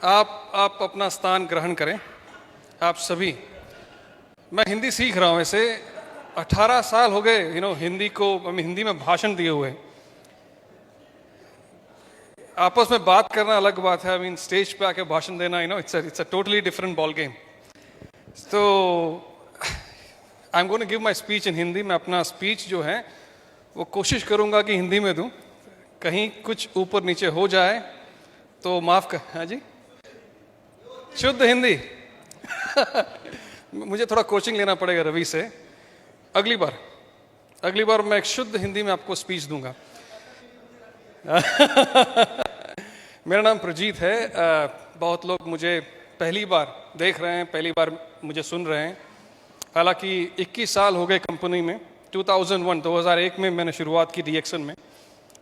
आप अपना स्थान ग्रहण करें। आप सभी, मैं हिंदी सीख रहा हूँ ऐसे 18 साल हो गए हिंदी को हिंदी में भाषण दिए हुए। आपस में बात करना अलग बात है, स्टेज पे आके भाषण देना it's a totally different ball game. तो I am going to give my speech in Hindi. मैं अपना स्पीच जो है वो कोशिश करूंगा कि हिंदी में दूं। कहीं कुछ ऊपर नीचे हो जाए तो माफ कर। हाँ जी, शुद्ध हिंदी। मुझे थोड़ा कोचिंग लेना पड़ेगा रवि से। अगली बार मैं एक शुद्ध हिंदी में आपको स्पीच दूंगा। मेरा नाम प्रजीत है। बहुत लोग मुझे पहली बार देख रहे हैं, पहली बार मुझे सुन रहे हैं। हालांकि 21 साल हो गए कंपनी में। 2001 में मैंने शुरुआत की डीएक्सन में,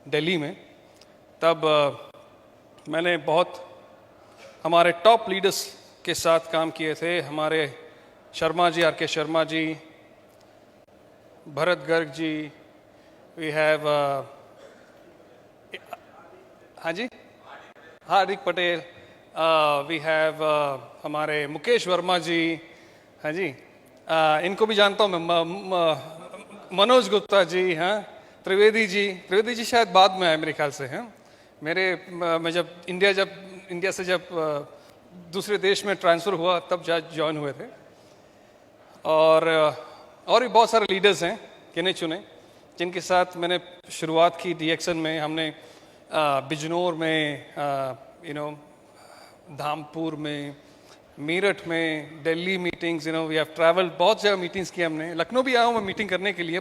दिल्ली में। तब मैंने बहुत हमारे टॉप लीडर्स के साथ काम किए थे। हमारे Sharma ji, R K. Sharma ji, Bharat Garg ji, we have हाँ जी, हार्दिक पटेल, वी हैव हमारे मुकेश वर्मा जी। हाँ जी, इनको भी जानता हूँ मैं। मनोज गुप्ता जी, हाँ, त्रिवेदी जी शायद बाद में आए मेरे ख्याल से। हैं मैं जब इंडिया से दूसरे देश में ट्रांसफ़र हुआ तब ज्वाइन हुए थे। और भी बहुत सारे लीडर्स हैं गिने चुने जिनके साथ मैंने शुरुआत की डीएक्सन में। हमने बिजनौर में, धामपुर में, मेरठ में, Delhi meetings, we have travelled, बहुत जगह मीटिंग्स की हमने। लखनऊ भी आया हूँ मैं मीटिंग करने के लिए।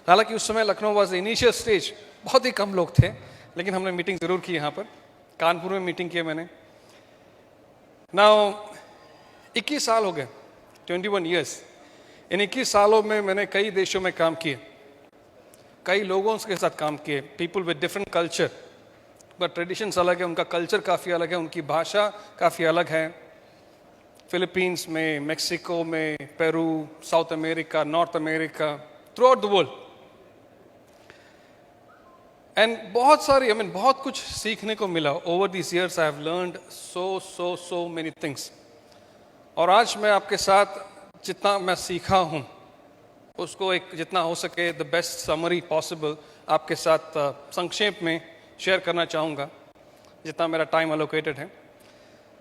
हालांकि उस समय लखनऊ वाज इनिशियल स्टेज, बहुत ही कम लोग थे, लेकिन हमने मीटिंग ज़रूर की यहाँ पर। कानपुर में मीटिंग की मैंने। नाउ 21 साल हो गए, 21 ईयर्स। इन 21 सालों में मैंने कई देशों में काम किए, कई लोगों के साथ काम किए, people with different culture. But traditions अलग है, उनका कल्चर काफ़ी अलग है, उनकी भाषा काफ़ी अलग है। फिलीपींस में, मेक्सिको में, Peru, south America, north America, through out the world. And बहुत सारी बहुत कुछ सीखने को मिला। Over this years I have learned so many things. और आज मैं आपके साथ जितना मैं सीखा हूँ उसको एक जितना हो सके द बेस्ट समरी पॉसिबल आपके साथ संक्षेप में शेयर करना चाहूँगा, जितना मेरा टाइम एलोकेटेड है।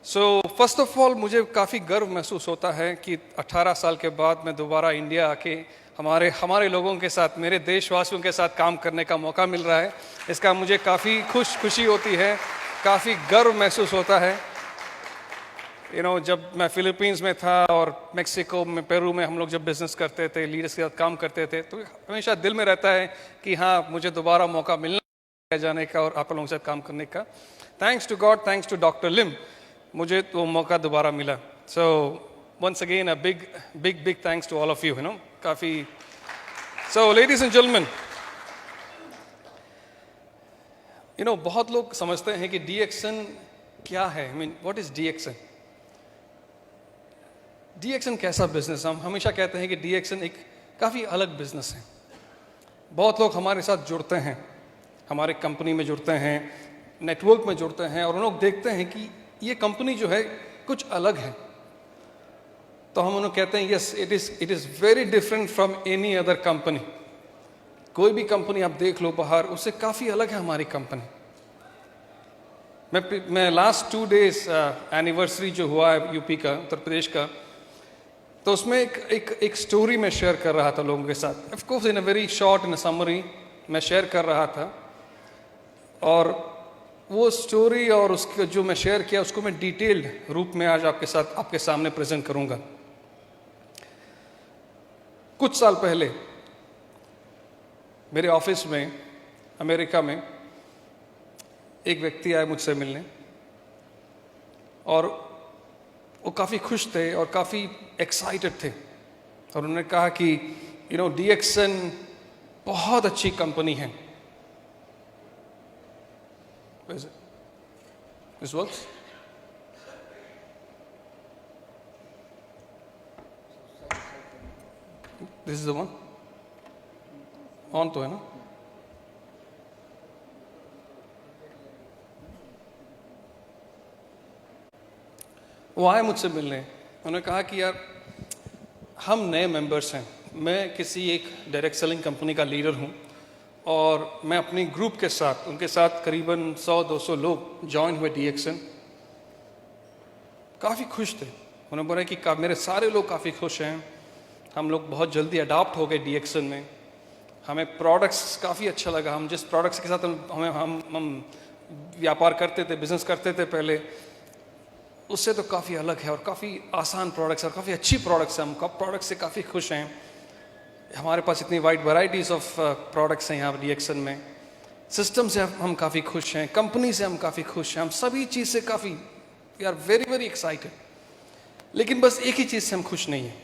सो फर्स्ट ऑफ ऑल, मुझे काफ़ी गर्व महसूस होता है कि 18 साल के बाद मैं दोबारा इंडिया आके हमारे लोगों के साथ, मेरे देशवासियों के साथ काम करने का मौका मिल रहा है। इसका मुझे काफ़ी खुशी होती है, काफ़ी गर्व महसूस होता है। जब मैं फिलीपींस में था और मेक्सिको में, पेरू में हम लोग जब बिजनेस करते थे, लीडर्स के साथ काम करते थे, तो हमेशा दिल में रहता है कि हाँ, मुझे दोबारा मौका मिलना जाने का और आप लोगों के साथ काम करने का। Thanks to God, thanks to doctor Lim, मुझे तो मौका दोबारा मिला। So once again a big thanks to all of you. काफ़ी। सो लेडीज एंड जेंटलमैन, बहुत लोग समझते हैं कि डीएक्सन क्या है। What is डीएक्सन? डीएक्सन कैसा बिजनेस? हम हमेशा कहते हैं कि डीएक्सन एक काफ़ी अलग बिजनेस है। बहुत लोग हमारे साथ जुड़ते हैं, हमारे कंपनी में जुड़ते हैं, नेटवर्क में जुड़ते हैं, और उन लोग देखते हैं कि ये कंपनी जो है कुछ अलग है। तो हम उन्हें कहते हैं yes, it is very different from any other company. कोई भी कंपनी आप देख लो बाहर, उससे काफ़ी अलग है हमारी कंपनी। मैं लास्ट 2 डेज एनिवर्सरी जो हुआ है यूपी का, उत्तर प्रदेश का, तो उसमें एक स्टोरी मैं शेयर कर रहा था लोगों के साथ। Of course in a very short, in a summary मैं शेयर कर रहा था। और वो स्टोरी और उसका जो मैं शेयर किया उसको मैं डिटेल्ड रूप में आज आपके सामने प्रेजेंट करूंगा। कुछ साल पहले मेरे ऑफिस में अमेरिका में एक व्यक्ति आए मुझसे मिलने, और वो काफ़ी खुश थे और काफ़ी एक्साइटेड थे। और उन्होंने कहा कि डीएक्सन बहुत अच्छी कंपनी है। This works? This is the one on तो है ना? वो आए मुझसे मिलने, उन्होंने कहा कि यार हम नए मेंबर्स हैं, मैं किसी एक डायरेक्ट सेलिंग कंपनी का लीडर हूँ और मैं अपनी ग्रुप के साथ, उनके साथ करीबन 100-200 लोग ज्वाइन हुए DXN। काफ़ी खुश थे, उन्होंने बोला कि मेरे सारे लोग काफ़ी खुश हैं, हम लोग बहुत जल्दी अडॉप्ट हो गए DXN में, हमें प्रोडक्ट्स काफ़ी अच्छा लगा, हम जिस प्रोडक्ट्स के साथ हम व्यापार करते थे, बिजनेस करते थे पहले, उससे तो काफ़ी अलग है और काफ़ी आसान प्रोडक्ट्स और काफ़ी अच्छी प्रोडक्ट्स हैं, हम प्रोडक्ट्स से काफ़ी खुश हैं, हमारे पास इतनी वाइड वैरायटीज़ ऑफ प्रोडक्ट्स हैं यहाँ DXN में, सिस्टम से हम काफ़ी खुश हैं, कंपनी से हम काफ़ी खुश हैं, हम सभी चीज़ से काफ़ी we are very very excited, लेकिन बस एक ही चीज़ से हम खुश नहीं हैं।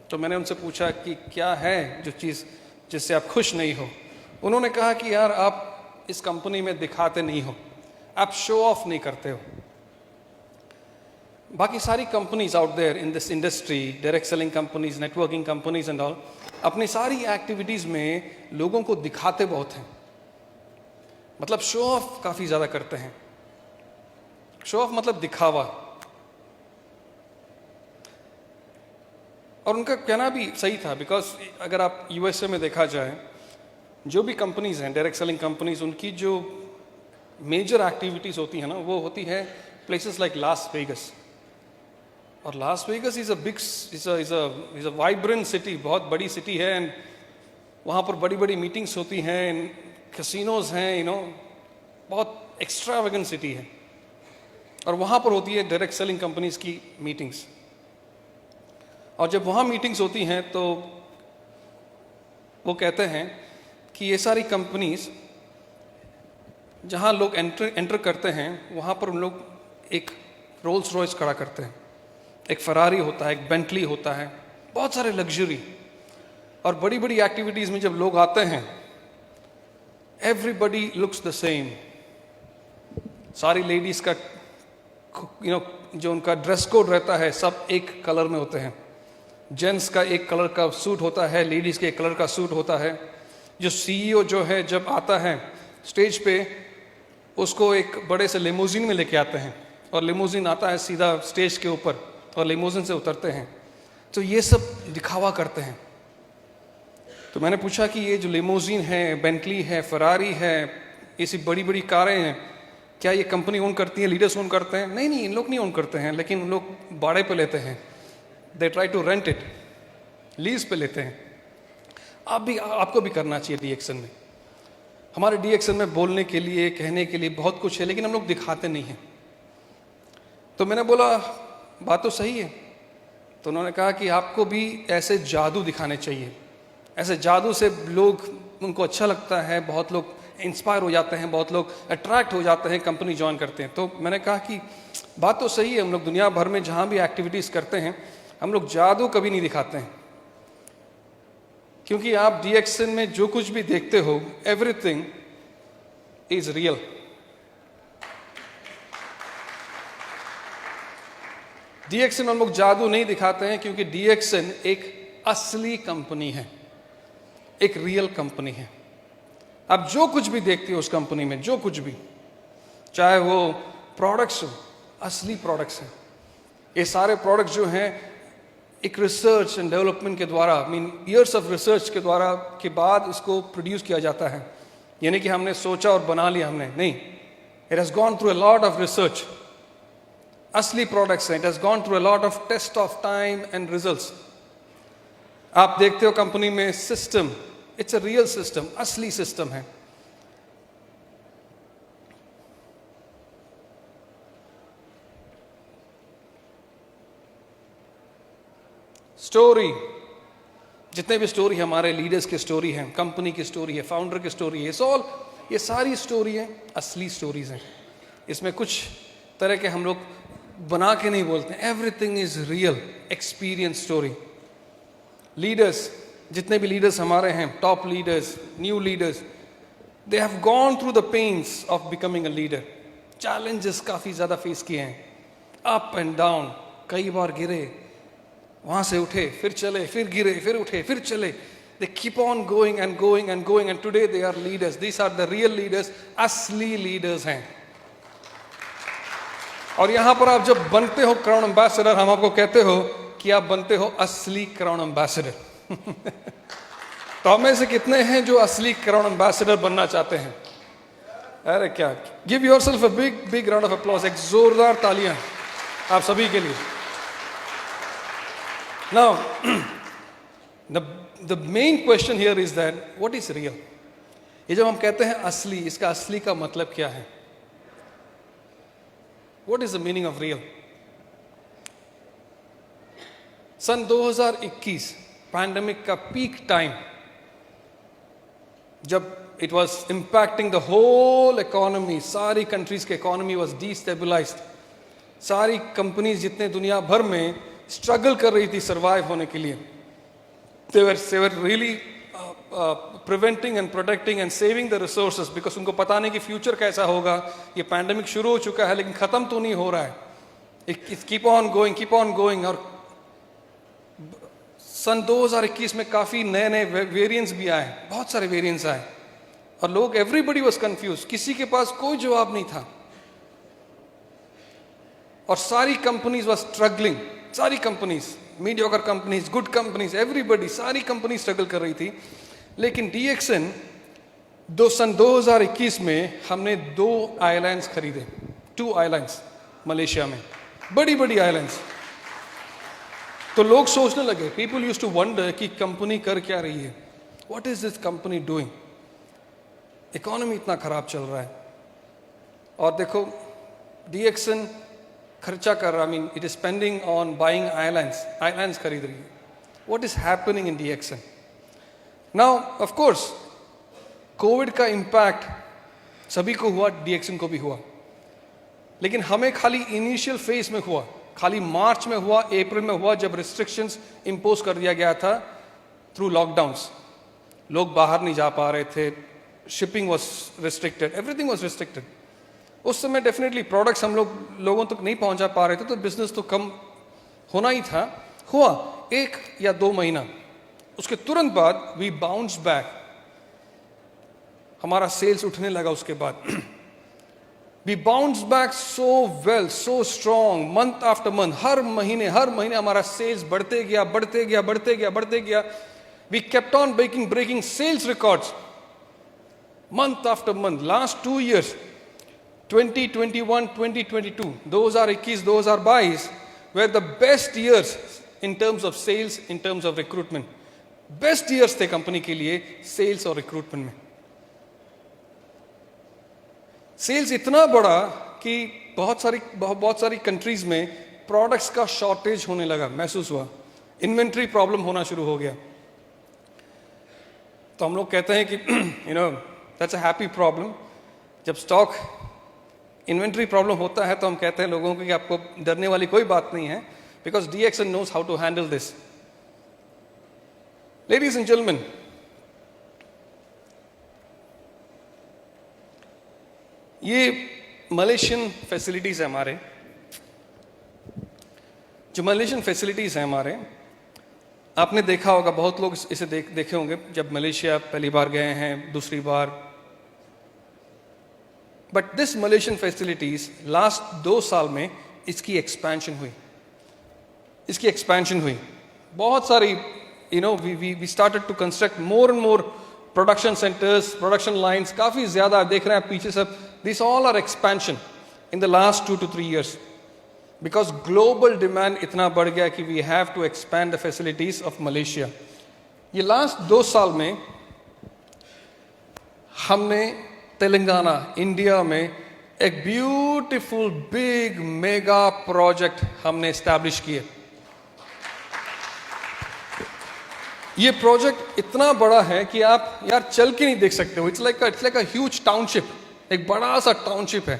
तो मैंने उनसे पूछा कि क्या है जो चीज़ जिससे आप खुश नहीं हो। उन्होंने कहा कि यार आप इस कंपनी में दिखाते नहीं हो, आप शो ऑफ नहीं करते हो। बाकी सारी companies out there in this industry, direct selling companies, networking companies and all, अपनी सारी एक्टिविटीज़ में लोगों को दिखाते बहुत हैं, मतलब शो ऑफ काफ़ी ज़्यादा करते हैं। शो ऑफ मतलब दिखावा, और उनका कहना भी सही था, बिकॉज अगर आप USA में देखा जाए, जो भी कंपनीज हैं डायरेक्ट सेलिंग कंपनीज, उनकी जो मेजर एक्टिविटीज़ होती हैं ना, वो होती है प्लेसेस लाइक लास वेगस। और Las Vegas is a big is a vibrant city, बहुत बड़ी सिटी है, एंड वहाँ पर बड़ी बड़ी मीटिंग्स होती हैं, कैसीनोज हैं, बहुत एक्स्ट्रावेगेंट सिटी है, और वहाँ पर होती है डायरेक्ट सेलिंग कंपनीज की मीटिंग्स। और जब वहाँ मीटिंग्स होती हैं तो वो कहते हैं कि ये सारी कंपनीज जहाँ लोग एंटर करते हैं, वहाँ पर उन लोग एक रोल्स रॉयस खड़ा करते हैं, एक फरारी होता है, एक बेंटली होता है, बहुत सारे लग्जरी। और बड़ी बड़ी एक्टिविटीज़ में जब लोग आते हैं, एवरीबडी लुक्स द सेम। सारी लेडीज़ का जो उनका ड्रेस कोड रहता है, सब एक कलर में होते हैं। जेंट्स का एक कलर का सूट होता है, लेडीज़ के एक कलर का सूट होता है। जो CEO जो है, जब आता है स्टेज पे, उसको एक बड़े से लिमोजिन में लेके आते हैं, और लिमोजिन आता है सीधा स्टेज के ऊपर, और लिमोजिन से उतरते हैं। तो ये सब दिखावा करते हैं। तो मैंने पूछा कि ये जो लिमोजिन है, बेंटली है, फरारी है, ऐसी बड़ी बड़ी कारें हैं, क्या ये कंपनी ओन करती है, लीडर्स ओन करते हैं? नहीं, इन लोग नहीं ओन करते हैं, लेकिन उन लोग भाड़े पे लेते हैं, they try to rent it, lease पे लेते हैं। आपको भी करना चाहिए DXN में। हमारे DXN में बोलने के लिए, कहने के लिए बहुत कुछ है, लेकिन हम लोग दिखाते नहीं हैं। तो मैंने बोला बात तो सही है। तो उन्होंने कहा कि आपको भी ऐसे जादू दिखाने चाहिए, ऐसे जादू से लोग, उनको अच्छा लगता है, बहुत लोग इंस्पायर हो जाते हैं, बहुत लोग अट्रैक्ट हो जाते हैं, कंपनी ज्वाइन करते हैं। तो मैंने कहा कि बात तो सही है, हम लोग दुनिया भर में जहाँ भी एक्टिविटीज़ करते हैं, हम लोग जादू कभी नहीं दिखाते हैं, क्योंकि आप DXN में जो कुछ भी देखते हो, एवरीथिंग इज रियल। DXN में हम लोग जादू नहीं दिखाते हैं, क्योंकि DXN एक असली कंपनी है, एक रियल कंपनी है। आप जो कुछ भी देखते हो उस कंपनी में, जो कुछ भी, चाहे वो प्रोडक्ट्स हो, असली प्रोडक्ट्स हैं। ये सारे प्रोडक्ट्स जो हैं, एक रिसर्च एंड डेवलपमेंट के द्वारा, ईयर्स ऑफ रिसर्च के द्वारा के बाद इसको प्रोड्यूस किया जाता है। यानी कि हमने सोचा और बना लिया, हमने नहीं, it has gone through a lot of research. असली प्रोडक्ट्स हैं, it has gone through a lot of test of time and results. आप देखते हो कंपनी में system, it's a real system, असली सिस्टम है। स्टोरी, जितने भी स्टोरी हमारे लीडर्स की स्टोरी है, कंपनी की स्टोरी है, फाउंडर की स्टोरी है, ये सारी स्टोरी है, असली स्टोरीज हैं। इसमें कुछ तरह के हम लोग बना के नहीं बोलते, everything is real experience story. Leaders, जितने भी लीडर्स हमारे हैं, top leaders, new leaders, they have gone through the pains of becoming a leader. Challenges काफ़ी ज़्यादा फेस किए हैं, अप एंड डाउन, कई बार गिरे, वहाँ से उठे, फिर चले, फिर गिरे, फिर उठे, फिर चले। They keep on going and going and going, and today they are leaders. These are the real leaders, असली लीडर्स हैं। और यहां पर आप जब बनते हो क्राउन एम्बेसडर, हम आपको कहते हो कि आप बनते हो असली क्राउन एम्बेसडर। तो हमें से कितने हैं जो असली क्राउन एम्बेसडर बनना चाहते हैं? अरे क्या, give yourself a big big round of applause, एक जोरदार तालियां आप सभी के लिए। Now the main question here is that what is real? ये जब हम कहते हैं असली, इसका असली का मतलब क्या है? What is the meaning of real? सन 2021 पैंडेमिक का पीक टाइम, जब it was impacting the whole economy, सारी कंट्रीज के इकोनॉमी वॉज डिस्टेबलाइज्ड, सारी कंपनीज जितने दुनिया भर में स्ट्रगल कर रही थी सर्वाइव होने के लिए, they were really preventing and protecting and saving the resources, because उनको पता नहीं कि फ्यूचर कैसा होगा। ये पैंडेमिक शुरू हो चुका है लेकिन खत्म तो नहीं हो रहा है, इट कीप ऑन गोइंग। और सन 2021 में काफी नए नए वेरिएंट्स भी आए, बहुत सारे वेरिएंट्स आए, और लोग, एवरीबडी वाज कंफ्यूज, किसी के पास कोई जवाब नहीं था, और सारी कंपनीज वाज स्ट्रगलिंग, सारी companies, mediocre companies, good companies, everybody, सारी कंपनी स्ट्रगल कर रही थी। लेकिन डीएक्सएन सन 2021 में हमने 2 आइलैंड्स खरीदे, 2 आइलैंड्स मलेशिया में, बड़ी बड़ी आइलैंड्स। तो लोग सोचने लगे, पीपल यूज्ड टू वंडर कि कंपनी कर क्या रही है, what is this company doing, economy इतना खराब चल रहा है। और देखो डीएक्सएन खर्चा कर रहा, I mean it is spending on buying islands खरीद रही है। What is happening in DXN now? Of course Covid का इंपैक्ट सभी को हुआ, डीएक्सएन को भी हुआ, लेकिन हमें खाली इनिशियल फेज में हुआ, खाली मार्च में हुआ, अप्रैल में हुआ, जब रिस्ट्रिक्शंस इंपोज कर दिया गया था थ्रू लॉकडाउन्स। लोग बाहर नहीं जा पा रहे थे, shipping was restricted, everything was restricted. उस समय डेफिनेटली प्रोडक्ट्स हम लोगों तक नहीं पहुंचा पा रहे थे, तो बिजनेस तो कम होना ही था। हुआ 1 या 2 महीना, उसके तुरंत बाद वी बाउंस बैक, हमारा सेल्स उठने लगा। उसके बाद we bounce back so well, so strong, month after month, हर महीने हमारा सेल्स बढ़ते गया। We kept on breaking sales records month after month. Last 2 years, 2021, 2022, 2021, 2022 were the best years in terms of sales, in terms of recruitment. Best years थे company के लिए sales और recruitment में। सेल्स इतना बढ़ा कि बहुत सारी कंट्रीज में प्रोडक्ट्स का शॉर्टेज होने लगा, महसूस हुआ, इन्वेंट्री प्रॉब्लम होना शुरू हो गया। तो हम लोग कहते हैं कि दैट्स अ हैप्पी प्रॉब्लम। जब स्टॉक इन्वेंट्री प्रॉब्लम होता है तो हम कहते हैं लोगों को कि आपको डरने वाली कोई बात नहीं है, because DXN knows how to handle this. Ladies and gentleman, ये मलेशियन फैसिलिटीज है हमारे, जो मलेशियन फैसिलिटीज हैं हमारे, आपने देखा होगा, बहुत लोग इसे देखे होंगे जब मलेशिया पहली बार गए हैं, दूसरी बार। But this Malaysian facilities last 2 साल में इसकी एक्सपेंशन हुई, बहुत सारी, we started to construct more and more production centres, production lines, काफी ज्यादा देख रहे हैं आप पीछे सब, this all are expansion in the last 2 to 3 years, because global demand इतना बढ़ गया कि we have to expand the facilities of Malaysia. ये लास्ट 2 साल में हमने तेलंगाना, इंडिया में एक ब्यूटीफुल बिग मेगा प्रोजेक्ट हमने एस्टैब्लिश किए। ये प्रोजेक्ट इतना बड़ा है कि आप यार चल के नहीं देख सकते हो। It's like a huge township, एक बड़ा सा टाउनशिप है,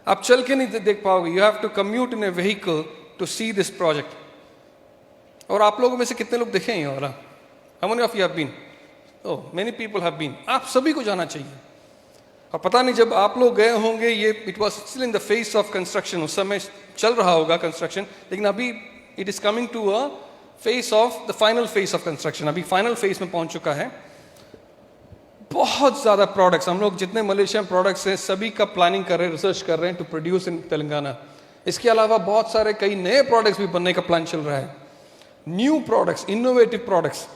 आप चल के नहीं देख पाओगे। You have to commute in a vehicle to see this project. और आप लोगों में से कितने लोग देखे हैं? और how many of you have been? Oh, many people have been. आप सभी को जाना चाहिए। और पता नहीं जब आप लोग गए होंगे, ये it was still in the phase of construction, उस समय चल रहा होगा कंस्ट्रक्शन, लेकिन अभी it is coming to a phase of the final phase of construction, अभी फाइनल फेस में पहुंच चुका है। बहुत ज्यादा प्रोडक्ट्स, हम लोग जितने मलेशियन प्रोडक्ट्स हैं सभी का प्लानिंग कर रहे हैं, रिसर्च कर रहे हैं टू प्रोड्यूस इन तेलंगाना। इसके अलावा बहुत सारे कई नए प्रोडक्ट्स भी बनने का प्लान चल रहा है, new products, innovative products.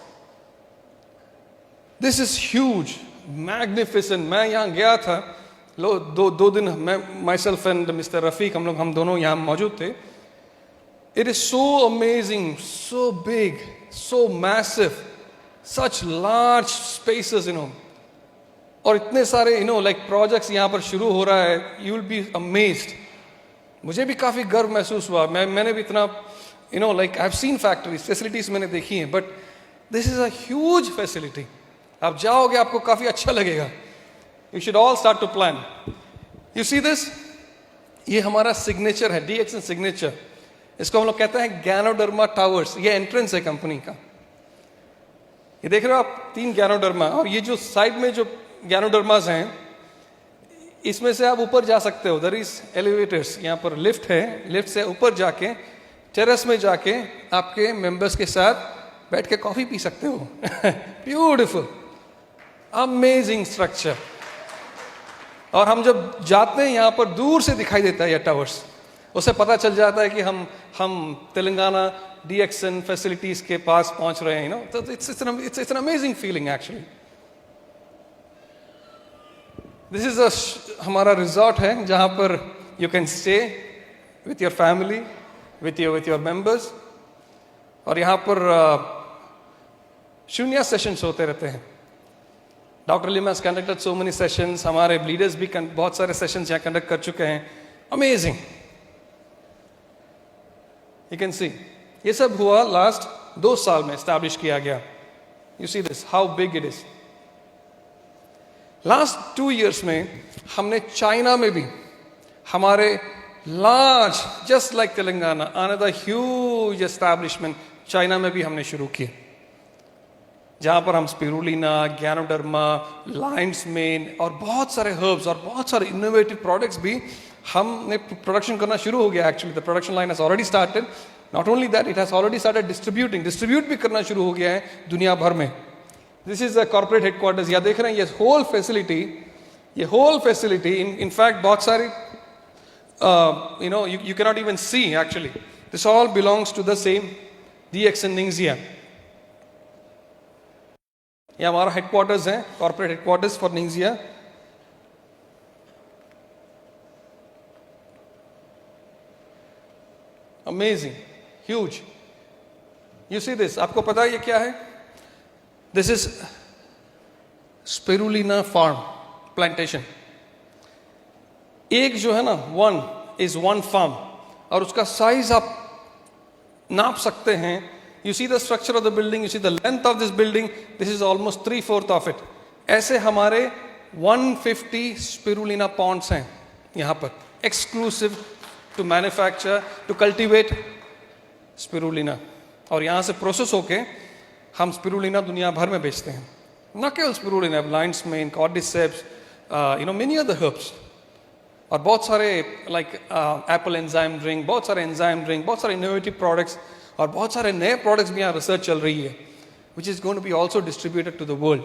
This is huge, magnificent. मैं यहाँ गया था, दो दिन मैं, my self and mister Rafiq, हम दोनों यहाँ मौजूद थे। It is so amazing, so big, so massive, such large spaces, और इतने सारे लाइक प्रोजेक्ट्स यहाँ पर शुरू हो रहा है। You will be amazed. मुझे भी काफी गर्व महसूस हुआ। मैंने भी इतना like I have seen factories, facilities मैंने देखी हैं, but this is a huge facility. आप जाओगे, आपको काफी अच्छा लगेगा। You should all start to plan. You see this, ये हमारा सिग्नेचर है, DXN सिग्नेचर। इसको हम लोग कहते हैं गैनोडर्मा टावर्स। ये एंट्रेंस है कंपनी का। ये देख रहे हो आप, 3 गैनोडर्मा, और ये जो साइड में जो गैनोडर्मास हैं, इसमें से आप ऊपर जा सकते हो। दर इज एलिवेटर्स, यहाँ पर लिफ्ट है, लिफ्ट से ऊपर जाके टेरेस में जाके आपके मेंबर्स के साथ बैठ के कॉफी पी सकते हो। Beautiful, amazing structure. और हम जब जाते हैं, यहाँ पर दूर से दिखाई देता है ये टावर्स। उससे पता चल जाता है कि हम तेलंगाना DXN फैसिलिटीज के पास पहुंच रहे हैं। तो it's an amazing feeling actually. This is हमारा रिजॉर्ट है, जहां पर you can stay with your family, with your members. और यहाँ पर शून्य सेशंस होते रहते हैं। Doctor Lim has conducted so many sessions. हमारे लीडर्स भी बहुत सारे सेशंस यहाँ कंडक्ट कर चुके हैं। Amazing, you can see. ये सब हुआ लास्ट 2 साल में, एस्टैब्लिश किया गया। You see this, how big it is. Last 2 years में हमने चाइना में भी हमारे large, just like Telangana, another huge establishment China में भी हमने शुरू किए, जहां पर हम स्पिरुलिना, गैनोडर्मा, लायंस मेन और बहुत सारे हर्ब्स और बहुत सारे इनोवेटिव प्रोडक्ट्स भी हमने प्रोडक्शन करना शुरू हो गया। Actually the production line has already started. Not only that, it has already started distribute भी करना शुरू हो गया है दुनिया भर में। This is the corporate headquarters. या देख रहे हैं ये होल फैसिलिटी, इन फैक्ट बहुत सारी you cannot even see actually. This all belongs to the same DXN Ningxia. ये हमारा हेडक्वार्टर्स है, corporate headquarters for Ningxia. Amazing, huge. You see this? आपको पता है ये क्या है? This is Spirulina farm plantation. एक जो है ना, 1 is 1 farm, और उसका साइज आप नाप सकते हैं। You see the structure of the building, you see the length of this building. This is almost 3/4 of it. ऐसे हमारे 150 Spirulina ponds हैं यहाँ पर, exclusive to manufacture, to cultivate Spirulina. और यहाँ से प्रोसेस होके हम स्पिरुलिना दुनिया भर में बेचते हैं। न केवल spirulina, Lions main, cordyceps, many other herbs, और बहुत सारे लाइक एप्पल एंजाइम ड्रिंक, बहुत सारे एंजाइम ड्रिंक, बहुत सारे इनोवेटिव प्रोडक्ट्स, और बहुत सारे नए प्रोडक्ट्स भी यहाँ रिसर्च चल रही है, which is going to be also distributed to the world.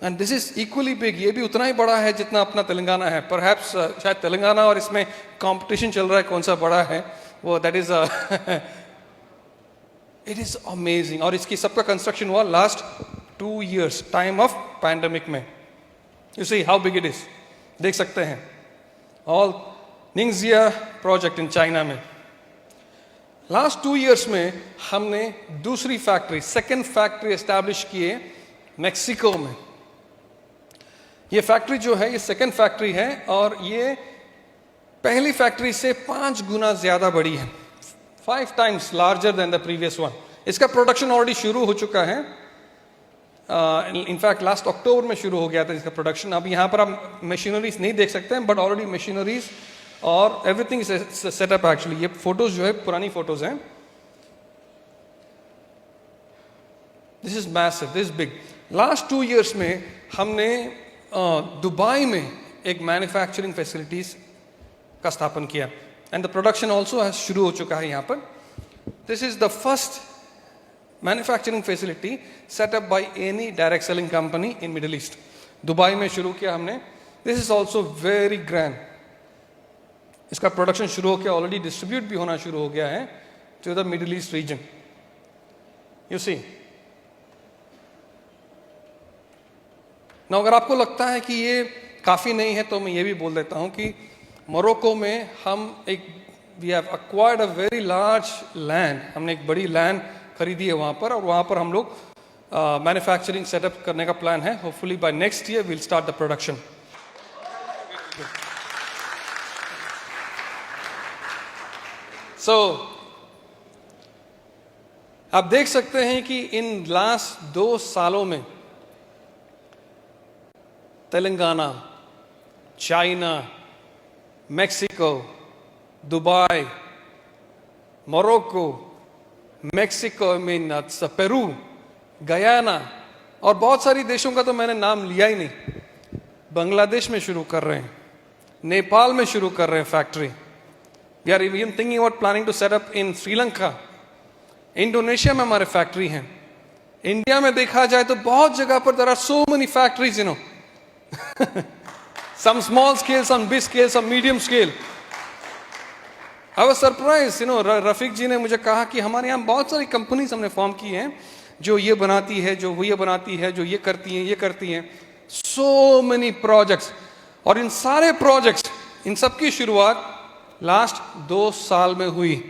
And this is equally big. ये भी उतना ही बड़ा है जितना अपना तेलंगाना है। परहैप्स शायद तेलंगाना और इसमें कॉम्पिटिशन चल रहा है कौन सा बड़ा है, वो that is it is amazing. और इसकी सबका कंस्ट्रक्शन हुआ last 2 years, time of pandemic में। You see how big it is, देख सकते हैं। All Ningxia project in China में। लास्ट 2 years में हमने दूसरी फैक्ट्री, सेकेंड फैक्ट्री एस्टैब्लिश किए मेक्सिको में। ये फैक्ट्री जो है, ये सेकेंड फैक्ट्री है, और ये पहली फैक्ट्री से 5 गुना ज्यादा बड़ी है, 5 times larger than the previous one. इसका प्रोडक्शन ऑलरेडी शुरू हो चुका है। इनफैक्ट लास्ट अक्टूबर में शुरू हो गया था इसका प्रोडक्शन। अब यहाँ पर आप मशीनरीज नहीं देख सकते हैं, बट ऑलरेडी मशीनरीज और एवरीथिंग सेटअप एक्चुअली। ये फोटोज जो है पुरानी फोटोज हैं। This is massive, this is big. Last 2 years में हमने दुबई में एक मैन्युफैक्चरिंग फैसिलिटीज का स्थापन किया, एंड द प्रोडक्शन ऑल्सो शुरू हो चुका है यहाँ पर। This is the first manufacturing facility set up by any direct selling company in middle east. Dubai में शुरू किया हमने। This is also very grand. इसका प्रोडक्शन शुरू हो गया, ऑलरेडी डिस्ट्रीब्यूट भी होना शुरू हो गया है to the Middle East region. You see, ना अगर आपको लगता है कि ये काफ़ी नहीं है तो मैं ये भी बोल देता हूँ कि मोरक्को में हम we have acquired a very large land, हमने एक बड़ी लैंड खरीदी है वहाँ पर, और वहाँ पर हम लोग मैन्युफैक्चरिंग सेटअप करने का प्लान है। Hopefully by next year will start the production. So आप देख सकते हैं कि इन लास्ट 2 सालों में Telangana, China, Mexico, Dubai, Morocco, Mexico में पेरू, गयाना और बहुत सारी देशों का तो मैंने नाम लिया ही नहीं। बांग्लादेश में शुरू कर रहे हैं, नेपाल में शुरू कर रहे हैं factory. We are even thinking about planning to set up in Sri Lanka. Indonesia में हमारे फैक्ट्री हैं। इंडिया में देखा जाए तो बहुत जगह पर there are so many factories, you know, some small scale, some big scale, some medium scale. I was surprised, you know, Rafiq ji ने मुझे कहा कि हमारे यहाँ बहुत सारी कंपनीज हमने फॉर्म की हैं जो ये बनाती है, जो वो ये बनाती है, जो ये करती हैं, ये करती हैं। so many projects, और इन सारे प्रोजेक्ट्स, इन सब की शुरुआत लास्ट 2 साल में हुई।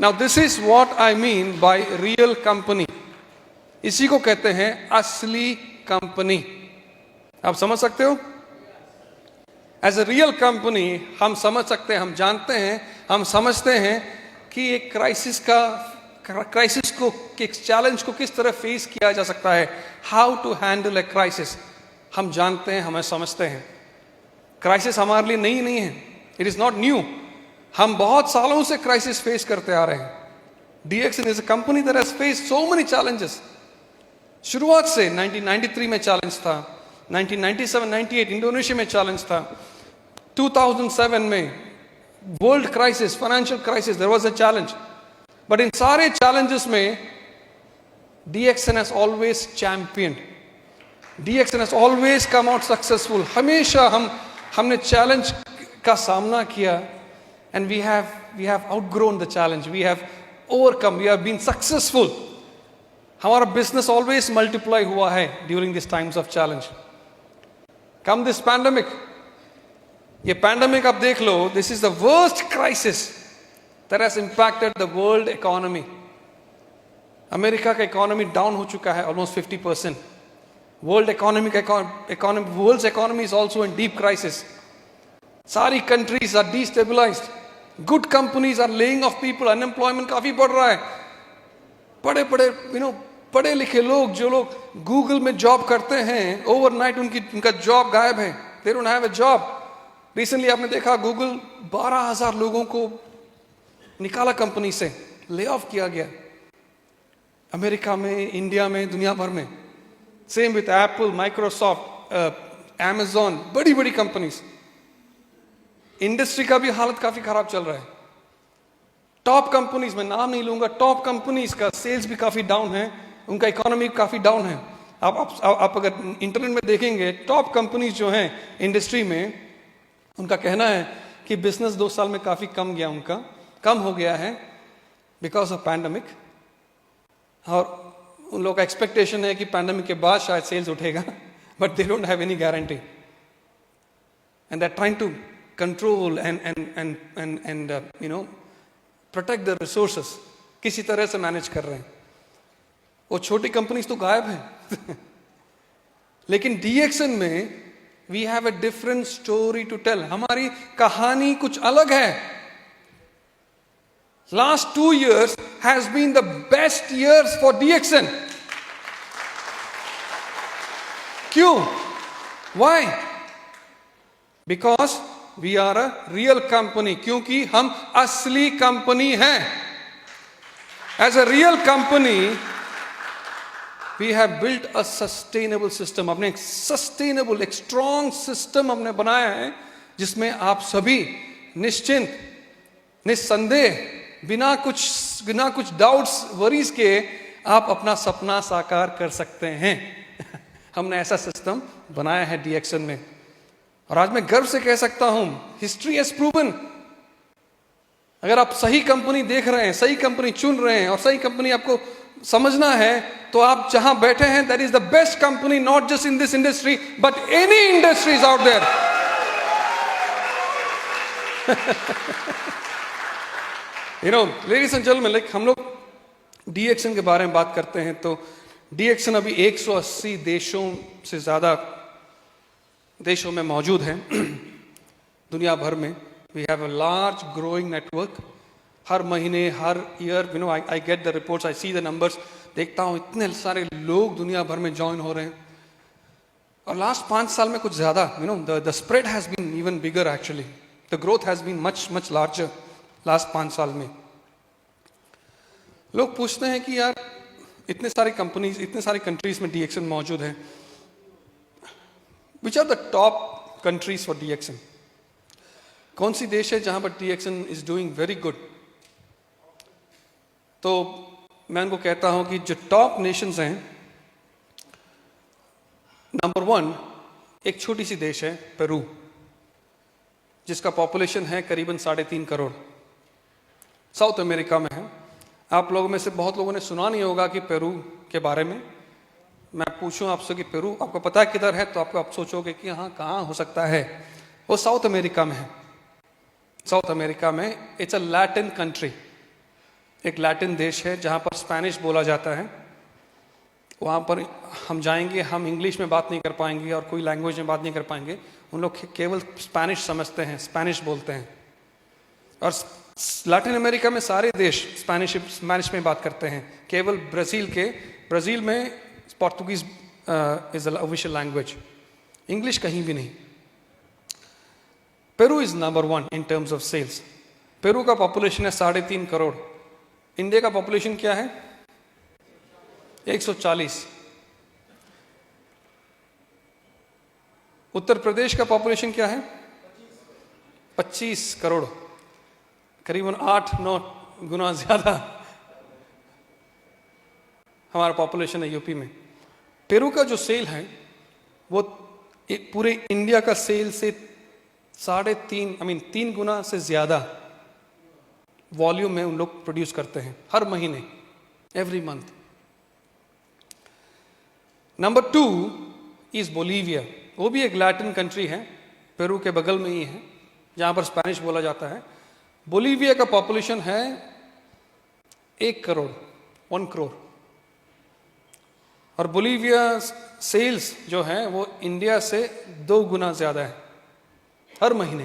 Now this is what I mean by real company. इसी को कहते हैं असली कंपनी। आप समझ सकते हो? एज ए रियल कंपनी हम समझ सकते हैं, हम जानते हैं, हम समझते हैं कि एक क्राइसिस को, एक चैलेंज को किस तरह फेस किया जा सकता है, how to handle a crisis. हम जानते हैं, हमें समझते हैं। क्राइसिस हमारे लिए नई नहीं है, इट इज नॉट न्यू। हम बहुत सालों से क्राइसिस फेस करते आ रहे हैं। DXN is a company that has faced so many challenges. शुरुआत से 1993 में चैलेंज था, 1997-98 इंडोनेशिया में चैलेंज था, 2007 में world crisis, financial crisis, there was a challenge. But इन सारे चैलेंजेस में DXN has always champion, DXN has always come out successful. हमेशा हमने चैलेंज का सामना किया, and we have outgrown the challenge, we have overcome, we have been successful. हमारा business always multiply हुआ है during this times of challenge. Come this pandemic, ये pandemic आप देख लो, this is the worst crisis that has impacted the world economy. America का economy down हो चुका है almost 50%। World economy is also in deep crisis. सारी countries are destabilised, good companies are laying off people, unemployment काफी बढ़ रहा है। बड़े पढ़े लिखे लोग, जो लोग गूगल में जॉब करते हैं, ओवरनाइट उनका जॉब गायब है, दे don't have a job. Recently आपने देखा गूगल 12,000 लोगों को निकाला कंपनी से, ले ऑफ किया गया। अमेरिका में, इंडिया में, दुनिया भर में। Same with Apple, Microsoft, Amazon, बड़ी बड़ी कंपनीज। इंडस्ट्री का भी हालत काफी खराब चल रहा है। टॉप कंपनीज, मैं नाम नहीं लूंगा, टॉप कंपनीज का सेल्स भी काफी डाउन है, उनका इकोनॉमी काफी डाउन है। आप अगर इंटरनेट में देखेंगे, टॉप कंपनीज जो हैं इंडस्ट्री में, उनका कहना है कि बिजनेस 2 साल में काफी कम हो गया है बिकॉज ऑफ पैंडेमिक। और उन लोगों का एक्सपेक्टेशन है कि पैंडेमिक के बाद शायद सेल्स उठेगा, but they don't have any guarantee, and they are trying to control and you know protect the resources, किसी तरह से मैनेज कर रहे हैं। वो छोटी कंपनीज तो गायब हैं लेकिन DXN में we have a different story to tell. हमारी कहानी कुछ अलग है। Last 2 years has been the best years for DXN। क्यों? Why? Because we are a real company, क्योंकि हम असली कंपनी हैं। As a real company we have built a sustainable system. अपने एक सस्टेनेबल, एक स्ट्रॉन्ग सिस्टम हमने बनाया है, जिसमें आप सभी निश्चिंत, निस्संदेह, बिना कुछ डाउट्स, वरीज के आप अपना सपना साकार कर सकते हैं। हमने ऐसा सिस्टम बनाया है DXN में, और आज मैं गर्व से कह सकता हूं, हिस्ट्री हैज प्रूवन, अगर आप सही कंपनी देख रहे हैं, सही कंपनी चुन रहे हैं और सही कंपनी आपको समझना है, तो आप जहां बैठे हैं that is the best company, not just in this industry but any industries out there. Ladies and gentleman, like हम लोग डीएक्सन के बारे में बात करते हैं, तो डीएक्सन अभी 180 देशों से ज्यादा देशों में मौजूद है दुनिया भर में। We have a large growing network. हर महीने, हर year, I get the reports, I see the numbers, देखता हूं इतने सारे लोग दुनिया भर में ज्वाइन हो रहे हैं। और लास्ट 5 साल में कुछ ज्यादा, the spread has been even bigger actually, the growth has been much much larger last 5 साल में। लोग पूछते हैं कि यार इतने सारे कंपनीज, इतने सारे कंट्रीज में डीएक्सन मौजूद है, which are the top countries for DXN? कौन सी देश है जहां पर DXN is doing very good? तो मैं उनको कहता हूं कि जो टॉप नेशंस हैं, नंबर 1 एक छोटी सी देश है पेरू, जिसका पॉपुलेशन है करीबन 3.5 करोड़, साउथ अमेरिका में है। आप लोगों में से बहुत लोगों ने सुना नहीं होगा कि पेरू के बारे में। मैं पूछूं आपसे कि पेरू आपको पता है किधर है, तो आप सोचोगे कि हाँ कहाँ हो सकता है। वो साउथ अमेरिका में है। साउथ अमेरिका में इट्स अ लैटिन कंट्री, एक लैटिन देश है जहाँ पर स्पेनिश बोला जाता है। वहाँ पर हम जाएंगे, हम इंग्लिश में बात नहीं कर पाएंगे और कोई लैंग्वेज में बात नहीं कर पाएंगे। उन लोग केवल स्पेनिश समझते हैं, स्पेनिश बोलते हैं। और लैटिन अमेरिका में सारे देश स्पेनिश में बात करते हैं। केवल ब्राज़ील में Portuguese is the official language, English कहीं भी नहीं। Peru is number 1 in terms of sales. Peru का पॉपुलेशन है 3.5 करोड़। इंडिया का पॉपुलेशन क्या है? 140। उत्तर प्रदेश का पॉपुलेशन क्या है? 25 करोड़, करीबन 8-9 गुना ज्यादा हमारा पॉपुलेशन है यूपी में। पेरू का जो सेल है वो पूरे इंडिया का सेल से 3 गुना से ज्यादा वॉल्यूम में उन लोग प्रोड्यूस करते हैं हर महीने, every month. Number 2 is Bolivia. वो भी एक लैटिन कंट्री है, पेरू के बगल में ही है, जहां पर स्पेनिश बोला जाता है। बोलीविया का पॉपुलेशन है 1 करोड़, 1 करोड़। और बोलीविया सेल्स जो है वो इंडिया से 2 गुना ज्यादा है हर महीने।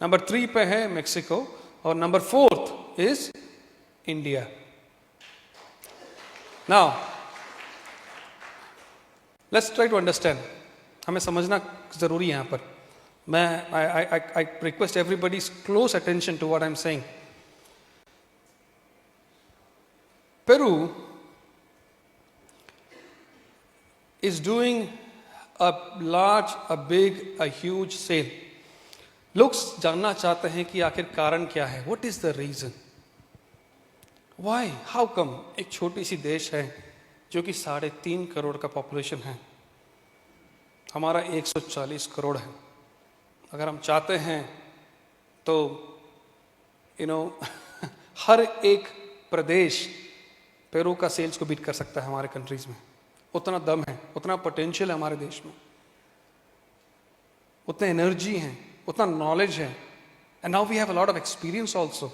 नंबर 3 पे है मेक्सिको और number 4 is India. Now let's try to understand, हमें समझना जरूरी है यहां पर। I request everybody's close attention to what I'm saying. Peru is doing a large, a big, a huge sale. लोग जानना चाहते हैं कि आखिर कारण क्या है? What is the reason? Why? How come? एक छोटी सी देश है जो कि 3.5 करोड़ का पॉपुलेशन है, हमारा 140 करोड़ है। अगर हम चाहते हैं तो हर एक प्रदेश पेरू का सेल्स को बीट कर सकता है हमारे कंट्रीज में। उतना दम है, उतना पोटेंशियल है हमारे देश में, उतने एनर्जी है, उतना नॉलेज है। And now we have a lot of experience also.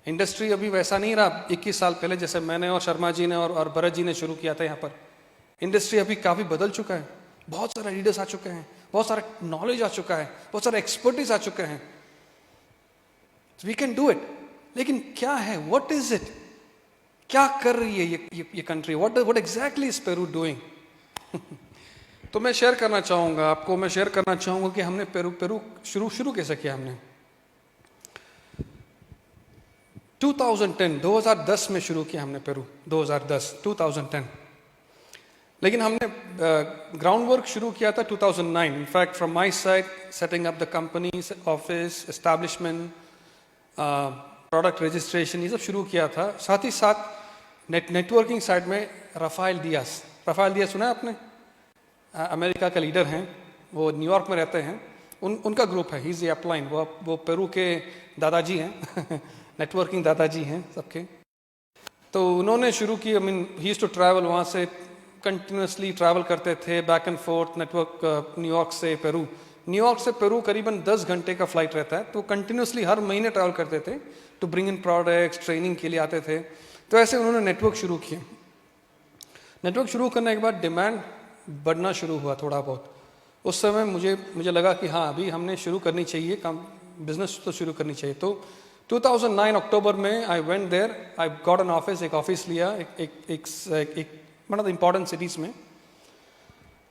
Industry अभी वैसा नहीं रहा 21 साल पहले जैसे मैंने और शर्मा जी ने और भरत जी ने शुरू किया था यहाँ पर। इंडस्ट्री अभी काफी बदल चुका है, बहुत सारे लीडर्स आ चुके हैं, बहुत सारा नॉलेज आ चुका है, बहुत सारे एक्सपर्टीज आ चुके हैं। We can do it. लेकिन क्या है, व्हाट इज इट, क्या कर रही है ये country? What exactly is Peru doing? तो मैं शेयर करना चाहूंगा आपको, मैं शेयर करना चाहूंगा कि हमने पेरू शुरू कैसे किया। हमने 2010 में शुरू किया हमने पेरू, 2010 लेकिन हमने ग्राउंड वर्क शुरू किया था 2009। In fact from my side, setting up the companies, office establishment, product registration, ये सब शुरू किया था। साथ ही साथ नेटवर्किंग साइड में राफेल डियास सुना है आपने? अमेरिका का लीडर हैं, वो न्यूयॉर्क में रहते हैं, उनका ग्रुप है, ही इज़ अपलाइन, वो पेरू के दादाजी हैं नेटवर्किंग दादाजी हैं सबके। तो उन्होंने शुरू की, I mean he used to travel, वहाँ से कंटिन्यूसली ट्रैवल करते थे back and forth network, New York से पेरू। न्यूयॉर्क से पेरू करीबन 10 घंटे का फ्लाइट रहता है, तो कंटिन्यूसली हर महीने ट्रैवल करते थे to bring in products, training के लिए आते थे। तो ऐसे उन्होंने नेटवर्क शुरू किए। नेटवर्क शुरू करने के बाद डिमांड बढ़ना शुरू हुआ थोड़ा बहुत। उस समय मुझे लगा कि हाँ, अभी हमने शुरू करनी चाहिए, काम बिजनेस तो शुरू करनी चाहिए। तो 2009 अक्टूबर में I went there, I got an office, एक ऑफिस लिया एक one of the important cities में।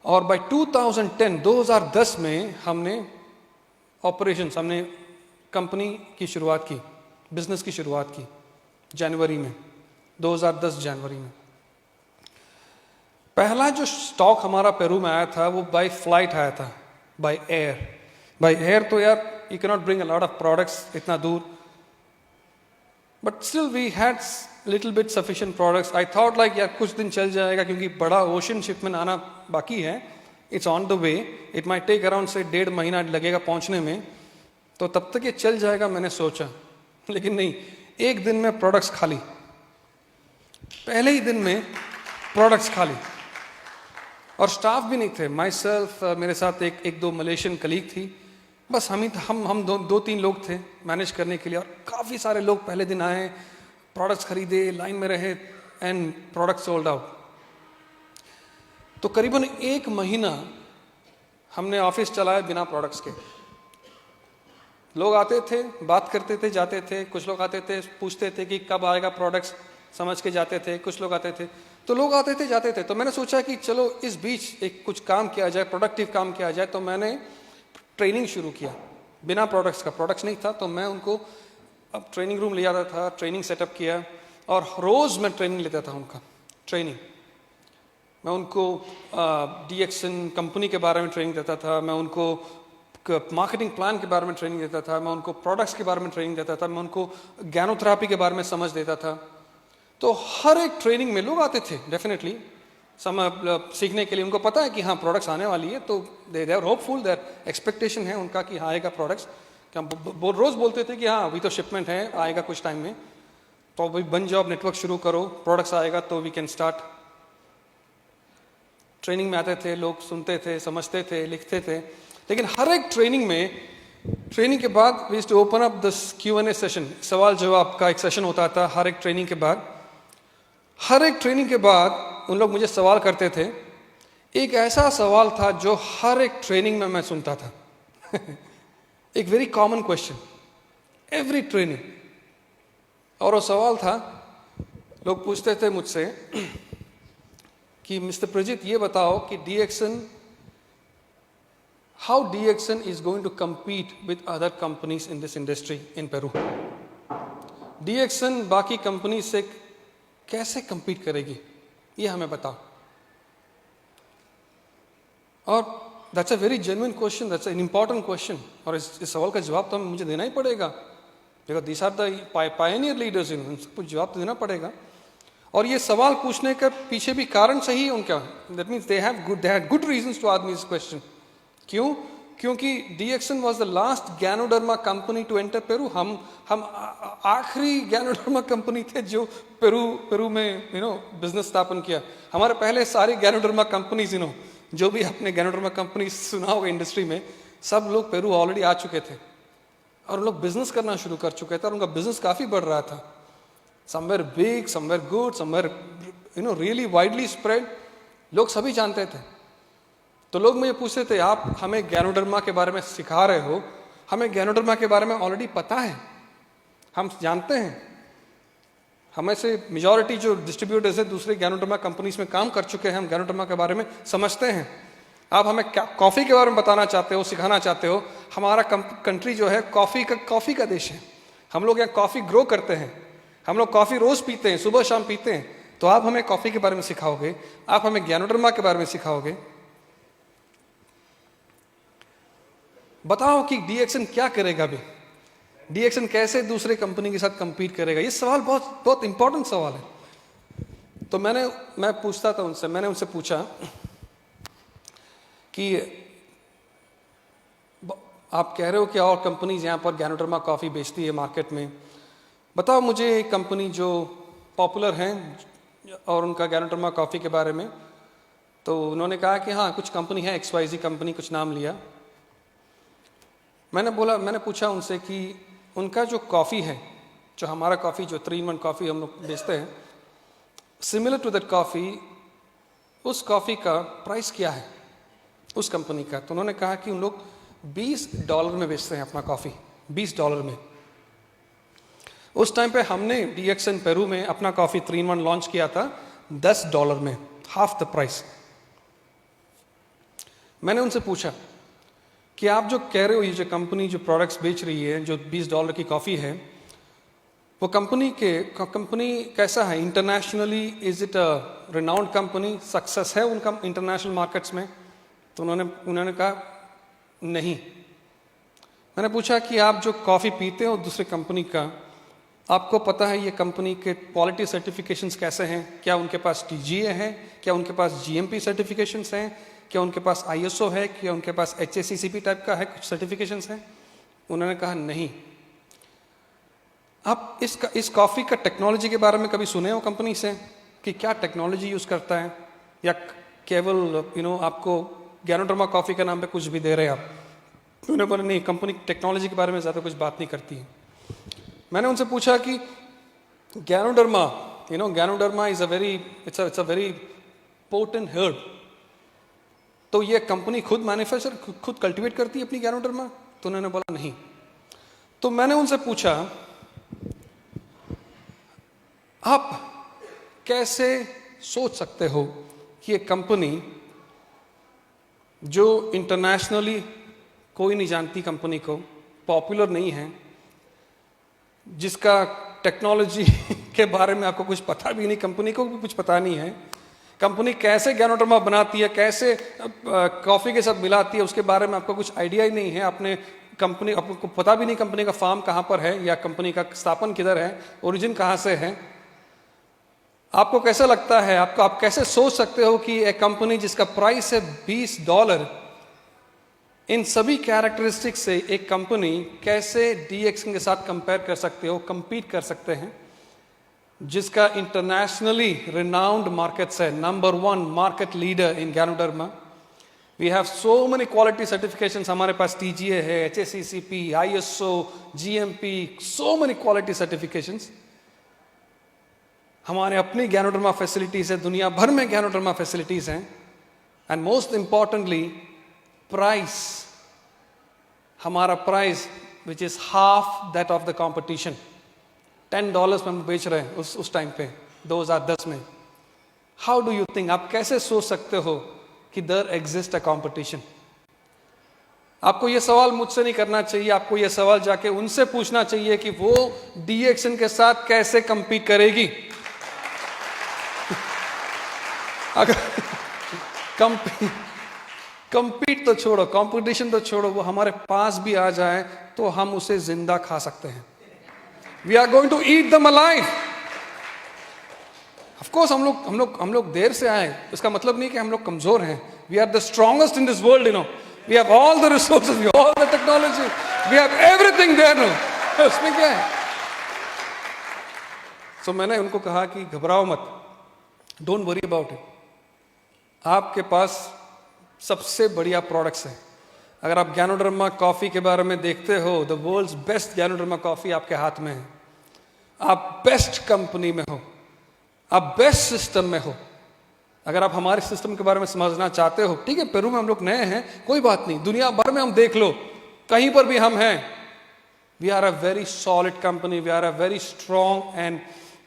और बाय 2010 में हमने ऑपरेशंस, हमने कंपनी की शुरुआत की, बिजनेस की शुरुआत की जनवरी में, 2010 जनवरी में। पहला जो स्टॉक हमारा पेरू में आया था वो बाय फ्लाइट आया था, बाय एयर। तो यार you can not bring a lot of products इतना दूर, but still we had little bit sufficient products. I thought like यार कुछ दिन चल जाएगा, क्योंकि बड़ा ओशन शिपमेंट आना बाकी है, it's on the way, it might take around से 1.5 महीना लगेगा पहुंचने में, तो तब तक ये चल जाएगा मैंने सोचा। लेकिन नहीं, एक दिन में प्रोडक्ट्स खाली, पहले ही दिन में प्रोडक्ट्स खाली, और स्टाफ भी नहीं थे। माई सेल्फ, मेरे साथ एक दो मलेशियन कलीग थी, बस हम दो तीन लोग थे मैनेज करने के लिए। और काफ़ी सारे लोग पहले दिन आए, प्रोडक्ट्स खरीदे, लाइन में रहे, एंड प्रोडक्ट सोल्ड आउट। तो करीबन 1 महीना हमने ऑफिस चलाया बिना प्रोडक्ट्स के। लोग आते थे, बात करते थे, जाते थे। कुछ लोग आते थे, पूछते थे कि कब आएगा प्रोडक्ट्स, समझ के जाते थे। कुछ लोग आते थे, तो लोग आते थे, जाते थे। तो मैंने सोचा कि चलो इस बीच एक कुछ काम किया जाए, प्रोडक्टिव काम किया जाए। तो मैंने ट्रेनिंग शुरू किया बिना प्रोडक्ट्स का। प्रोडक्ट्स नहीं था, तो मैं उनको अब ट्रेनिंग रूम ले जाता था, ट्रेनिंग सेटअप किया, और रोज़ मैं ट्रेनिंग लेता था उनका। ट्रेनिंग मैं उनको DXN कंपनी के बारे में ट्रेनिंग देता था, मैं उनको मार्केटिंग प्लान के बारे में ट्रेनिंग देता था, मैं उनको प्रोडक्ट्स के बारे में ट्रेनिंग देता था, मैं उनको ज्ञानोथेरेपी के बारे में समझ देता था। तो हर एक ट्रेनिंग में लोग आते थे डेफिनेटली सीखने के लिए। उनको पता है कि हाँ प्रोडक्ट्स आने वाली है, तो they are hopeful, their expectation है उनका कि हाँ आएगा प्रोडक्ट्स। क्या रोज़ बोलते थे कि हाँ अभी तो शिपमेंट है, आएगा कुछ टाइम में, तो अभी बन जाओ, नेटवर्क शुरू करो, प्रोडक्ट्स आएगा तो वी कैन स्टार्ट। ट्रेनिंग में आते थे लोग, सुनते थे, समझते थे, लिखते थे। लेकिन हर एक ट्रेनिंग के बाद we used to open up this Q&A session, सवाल जवाब का एक सेशन होता था हर एक ट्रेनिंग के बाद। हर एक ट्रेनिंग के बाद उन लोग मुझे सवाल करते थे। एक ऐसा सवाल था जो हर एक ट्रेनिंग में मैं सुनता था एक very common question every training, और वो सवाल था, लोग पूछते थे मुझसे कि मिस्टर प्रजित ये बताओ कि how DXN is going to compete with other companies in this industry in Peru. DXN बाकी कंपनी से कैसे compete करेगी, ये हमें बताओ। और that's a very genuine question, that's an important question, और इस सवाल का जवाब तो मुझे देना ही पड़ेगा, because these are the pioneer leaders, इनको जवाब तो देना पड़ेगा। और ये सवाल पूछने का पीछे भी कारण सही है उनका, that means they had good reasons to ask me this question। क्यों? क्योंकि DXN was the last Ganoderma company to enter Peru। हम आखिरी Ganoderma कंपनी थे जो पेरू में बिजनेस स्थापन किया। हमारे पहले सारी Ganoderma कंपनीज जो भी अपने Ganoderma कंपनी सुना होगा इंडस्ट्री में, सब लोग पेरू ऑलरेडी आ चुके थे और उन लोग बिजनेस करना शुरू कर चुके थे, और उनका बिजनेस काफ़ी बढ़ रहा था। Somewhere big, somewhere good, somewhere really widely spread, लोग सभी जानते थे। तो लोग मुझे पूछते थे, आप हमें Ganoderma के बारे में सिखा रहे हो, हमें Ganoderma के बारे में ऑलरेडी पता है, हम जानते हैं, हमें से मेजॉरिटी जो डिस्ट्रीब्यूटर्स है दूसरे Ganoderma कंपनीज में काम कर चुके हैं, हम Ganoderma के बारे में समझते हैं। आप हमें कॉफ़ी के बारे में बताना चाहते हो, सिखाना चाहते हो। हमारा कंट्री जो है कॉफ़ी का देश है, हम लोग यहाँ कॉफ़ी ग्रो करते हैं, हम लोग कॉफ़ी रोज़ पीते हैं, सुबह शाम पीते हैं। तो आप हमें कॉफ़ी के बारे में सिखाओगे, आप हमें Ganoderma के बारे में सिखाओगे, बताओ कि DXN क्या करेगा अभी, DXN कैसे दूसरे कंपनी के साथ compete करेगा। ये सवाल बहुत इंपॉर्टेंट सवाल है। तो मैं पूछता था उनसे, मैंने उनसे पूछा कि आप कह रहे हो कि और कंपनीज यहाँ पर गैनोडर्मा कॉफ़ी बेचती है मार्केट में, बताओ मुझे एक कंपनी जो पॉपुलर हैं और उनका गैनोडर्मा कॉफ़ी के बारे में। तो उन्होंने कहा कि हाँ कुछ कंपनी है XYZ कंपनी, कुछ नाम लिया। मैंने पूछा उनसे कि उनका जो कॉफ़ी है, जो हमारा कॉफ़ी जो 3-in-1 कॉफ़ी हम लोग बेचते हैं, सिमिलर टू दैट कॉफ़ी, उस कॉफ़ी का प्राइस क्या है उस कंपनी का। तो उन्होंने कहा कि उन लोग $20 में बेचते हैं अपना कॉफ़ी, $20 में। उस टाइम पे हमने DXN पेरू में अपना कॉफ़ी 3-in-1 लॉन्च किया था $10 में, हाफ द प्राइस। मैंने उनसे पूछा कि आप जो कह रहे हो ये जो कंपनी जो प्रोडक्ट्स बेच रही है, जो $20 की कॉफ़ी है, वो कंपनी कैसा है internationally? Is it a renowned company? Success है उनका इंटरनेशनल मार्केट्स में? तो उन्होंने कहा नहीं। मैंने पूछा कि आप जो कॉफ़ी पीते हो दूसरे कंपनी का, आपको पता है ये कंपनी के क्वालिटी सर्टिफिकेशंस कैसे हैं? क्या उनके पास TGA है? क्या उनके पास GMP सर्टिफिकेशंस हैं? क्या उनके पास ISO है? क्या उनके पास HACCP टाइप का है कुछ सर्टिफिकेशंस हैं? उन्होंने कहा नहीं। आप इस कॉफ़ी का टेक्नोलॉजी के बारे में कभी सुने हो कंपनी से कि क्या टेक्नोलॉजी यूज़ करता है, या केवल आपको गैनोडर्मा कॉफ़ी के नाम पे कुछ भी दे रहे हैं आप? उन्होंने बोला नहीं, कंपनी टेक्नोलॉजी के बारे में ज़्यादा कुछ बात नहीं करती है। मैंने उनसे पूछा कि ganoderma is it's a very potent herb, तो ये कंपनी खुद मैन्युफैक्चर खुद कल्टीवेट करती है अपनी गैनोडर्मा? तो उन्होंने बोला नहीं। तो मैंने उनसे पूछा आप कैसे सोच सकते हो कि ये कंपनी जो इंटरनेशनली कोई नहीं जानती, कंपनी को पॉपुलर नहीं है, जिसका टेक्नोलॉजी के बारे में आपको कुछ पता भी नहीं, कंपनी को भी कुछ पता नहीं है, कंपनी कैसे गैनोडर्मा बनाती है, कैसे कॉफ़ी के साथ मिलाती है, उसके बारे में आपको कुछ आइडिया ही नहीं है। आपको पता भी नहीं कंपनी का फार्म कहाँ पर है, या कंपनी का स्थापन किधर है, ओरिजिन कहाँ से है। आपको कैसा लगता है, आप कैसे सोच सकते हो कि एक कंपनी जिसका प्राइस है $20, इन सभी कैरेक्टरिस्टिक से एक कंपनी कैसे DXN के साथ कंपेयर कर सकते हो, compete कर सकते हैं, जिसका इंटरनेशनली रिनाउंड मार्केट्स है, number 1 market leader in ganoderma. We have so many quality certifications, हमारे पास TGA है, HACCP, ISO, GMP, so many quality certifications. हमारे अपनी गैनोडर्मा फैसिलिटीज है, दुनिया भर में गैनोडर्मा फैसिलिटीज हैं, एंड मोस्ट इंपॉर्टेंटली प्राइस, हमारा price which is half that of the competition. $10 में हम बेच रहे हैं उस टाइम पे 2010 में। हाउ डू यू थिंक, आप कैसे सोच सकते हो कि देयर एग्जिस्ट अ कंपटीशन? आपको यह सवाल मुझसे नहीं करना चाहिए, आपको यह सवाल जाके उनसे पूछना चाहिए कि वो DXN के साथ कैसे compete करेगी। अगर compete तो छोड़ो, कंपटीशन तो छोड़ो, वो हमारे पास भी आ जाए तो हम उसे जिंदा खा सकते हैं। We are going to eat them alive. Of course, हम लोग देर से आए, इसका मतलब नहीं कि हम लोग कमजोर हैं। We are the strongest in this world, We have all the resources, we have all the technology, we have everything there, उसमें क्या है? So मैंने उनको कहा कि घबराओ मत, don't worry about it. आपके पास सबसे बढ़िया प्रोडक्ट्स हैं। अगर आप गैनोडर्मा कॉफ़ी के बारे में देखते हो, the world's best ganoderma coffee आपके हाथ में है। आप बेस्ट कंपनी में हो, आप बेस्ट सिस्टम में हो। अगर आप हमारे सिस्टम के बारे में समझना चाहते हो, ठीक है, पेरू में हम लोग नए हैं, कोई बात नहीं, दुनिया भर में हम देख लो, कहीं पर भी हम हैं। We are a very solid company, we are a very strong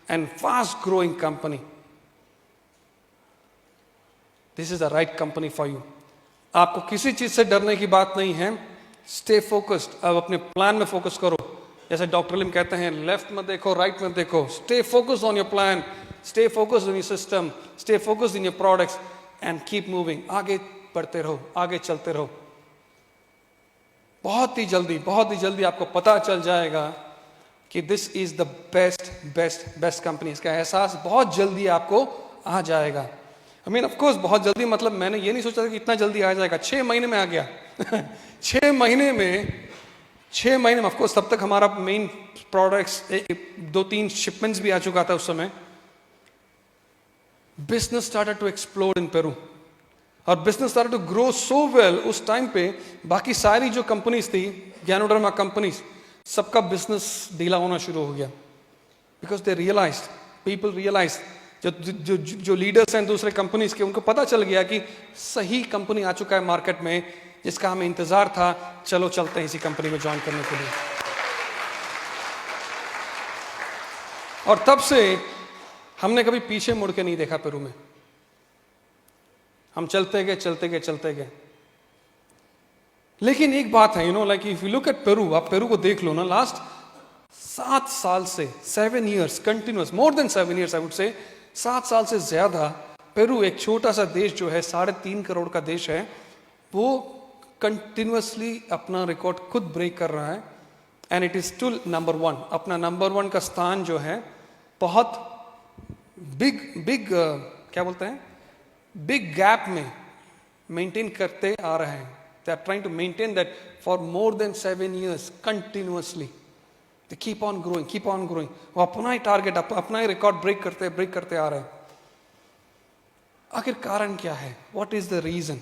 and fast growing company. This is the right company for you. आपको किसी चीज से डरने की बात नहीं है। स्टे फोकस्ड, अब अपने प्लान में फोकस करो। जैसे डॉक्टर लिम कहते हैं, लेफ्ट में देखो, राइट में देखो। Stay focused on your plan, stay focused on your system, stay focused in your products and keep moving. आगे बढ़ते रहो, आगे चलते रहो। बहुत ही जल्दी आपको पता चल जाएगा कि this is the best company. इसका एहसास बहुत जल्दी आपको आ जाएगा। I mean, of course, बहुत जल्दी मतलब मैंने ये नहीं सोचा था कि इतना जल्दी आ जाएगा। 6 महीने में आ गया। 6 महीने में, 6 महीने में ऑफकोर्स तब तक हमारा मेन प्रोडक्ट्स 2-3 शिपमेंट्स भी आ चुका था उस समय। Business started to explode in Peru, और business started to grow so well. उस टाइम पे बाकी सारी जो कंपनीज थी, गैनोडर्मा कंपनीज, सबका बिजनेस ढीला होना शुरू हो गया, because they realize, people realize, जो लीडर्स हैं दूसरे कंपनीज के, उनको पता चल गया कि सही कंपनी आ चुका है मार्केट में जिसका हमें इंतजार था, चलो चलते हैं इसी कंपनी में ज्वाइन करने के लिए। और तब से हमने कभी पीछे मुड़ के नहीं देखा पेरू में, हम चलते गए चलते गए चलते गए। लेकिन एक बात है, like if you look at Peru, आप पेरू को देख लो ना, लास्ट 7 साल से, 7 years continuous, more than 7 years I would say, 7 साल से ज्यादा पेरू, एक छोटा सा देश जो है 3.5 करोड़ का देश है, वो कंटिन्यूसली अपना रिकॉर्ड खुद ब्रेक कर रहा है, and it is still number 1। अपना नंबर 1 का स्थान जो है बहुत बिग क्या बोलते हैं, बिग गैप में मेंटेन करते आ रहे हैं। They are trying to maintain that for more than 7 years continuously. They keep on growing, keep on growing. वो अपना ही टारगेट, अपना ही रिकॉर्ड ब्रेक करते आ रहे हैं। आखिर कारण क्या है? What is the reason?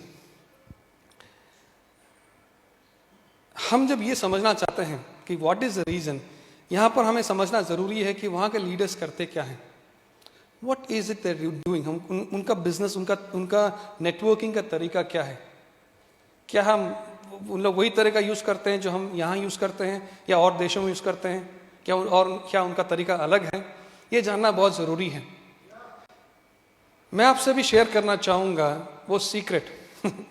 हम जब ये समझना चाहते हैं कि व्हाट इज द रीजन, यहां पर हमें समझना जरूरी है कि वहां के लीडर्स करते क्या हैं। What is it that you doing? हम उनका बिजनेस, उनका नेटवर्किंग का तरीका क्या है? क्या हम उन लोग वही तरीका यूज करते हैं जो हम यहाँ यूज करते हैं, या और देशों में यूज करते हैं? क्या उनका तरीका अलग है? ये जानना बहुत जरूरी है। मैं आपसे भी शेयर करना चाहूंगा वो सीक्रेट।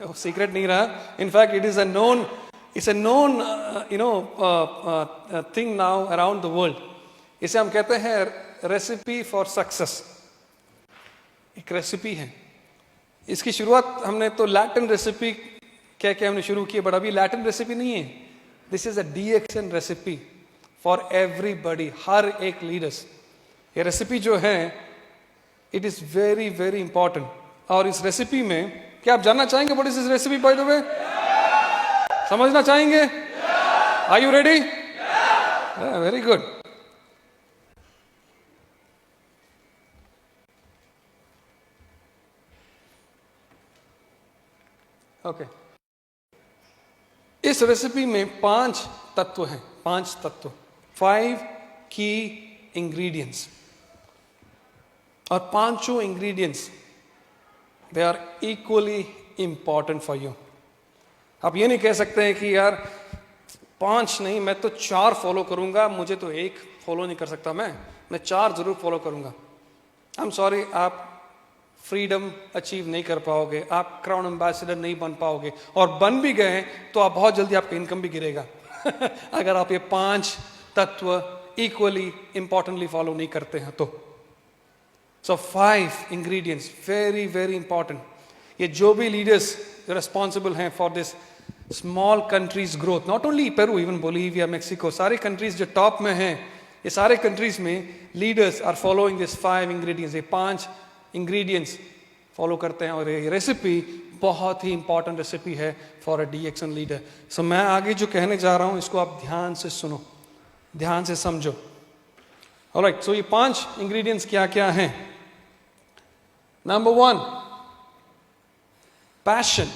वो सीक्रेट नहीं रहा, in fact it is a known thing now around the world. इसे हम कहते हैं रेसिपी फॉर सक्सेस। एक रेसिपी है, इसकी शुरुआत हमने तो लैटिन रेसिपी कह के हमने शुरू की, बट अभी लैटिन रेसिपी नहीं है। This is a DXN recipe for everybody, हर एक लीडर्स। ये रेसिपी जो है it is very very important. और इस रेसिपी में क्या आप जानना चाहेंगे what is this recipe by the way? समझना चाहेंगे? Are you ready? Very good. Okay, इस रेसिपी में 5 तत्व हैं, 5 तत्व, 5 की इंग्रेडिएंट्स। और पांचों ingredients they are equally important for you. आप ये नहीं कह सकते हैं कि यार 5 नहीं, मैं तो 4 फॉलो करूंगा, मुझे तो 1 फॉलो नहीं कर सकता, मैं 4 जरूर फॉलो करूंगा। आई एम सॉरी, आप फ्रीडम अचीव नहीं कर पाओगे, आप क्राउन एम्बेसडर नहीं बन पाओगे, और बन भी गए तो आप बहुत जल्दी आपका इनकम भी गिरेगा अगर आप ये 5 तत्व इक्वली इंपॉर्टेंटली फॉलो नहीं करते हैं तो। So 5 ingredients very very important. ये जो भी लीडर्स रिस्पॉन्सिबल हैं for this small countries growth, not only Peru, even Bolivia, Mexico, सारे कंट्रीज जो टॉप में हैं, ये सारे कंट्रीज में leaders are following this 5 ingredients. ये 5 इंग्रेडिएंट्स फॉलो करते हैं, और ये रेसिपी बहुत ही इंपॉर्टेंट रेसिपी है फॉर अ DXN लीडर। सो मैं आगे जो कहने जा रहा हूं इसको आप ध्यान से सुनो, ध्यान से समझो। ऑलराइट, सो ये 5 इंग्रेडिएंट्स क्या क्या हैं? Number 1, passion.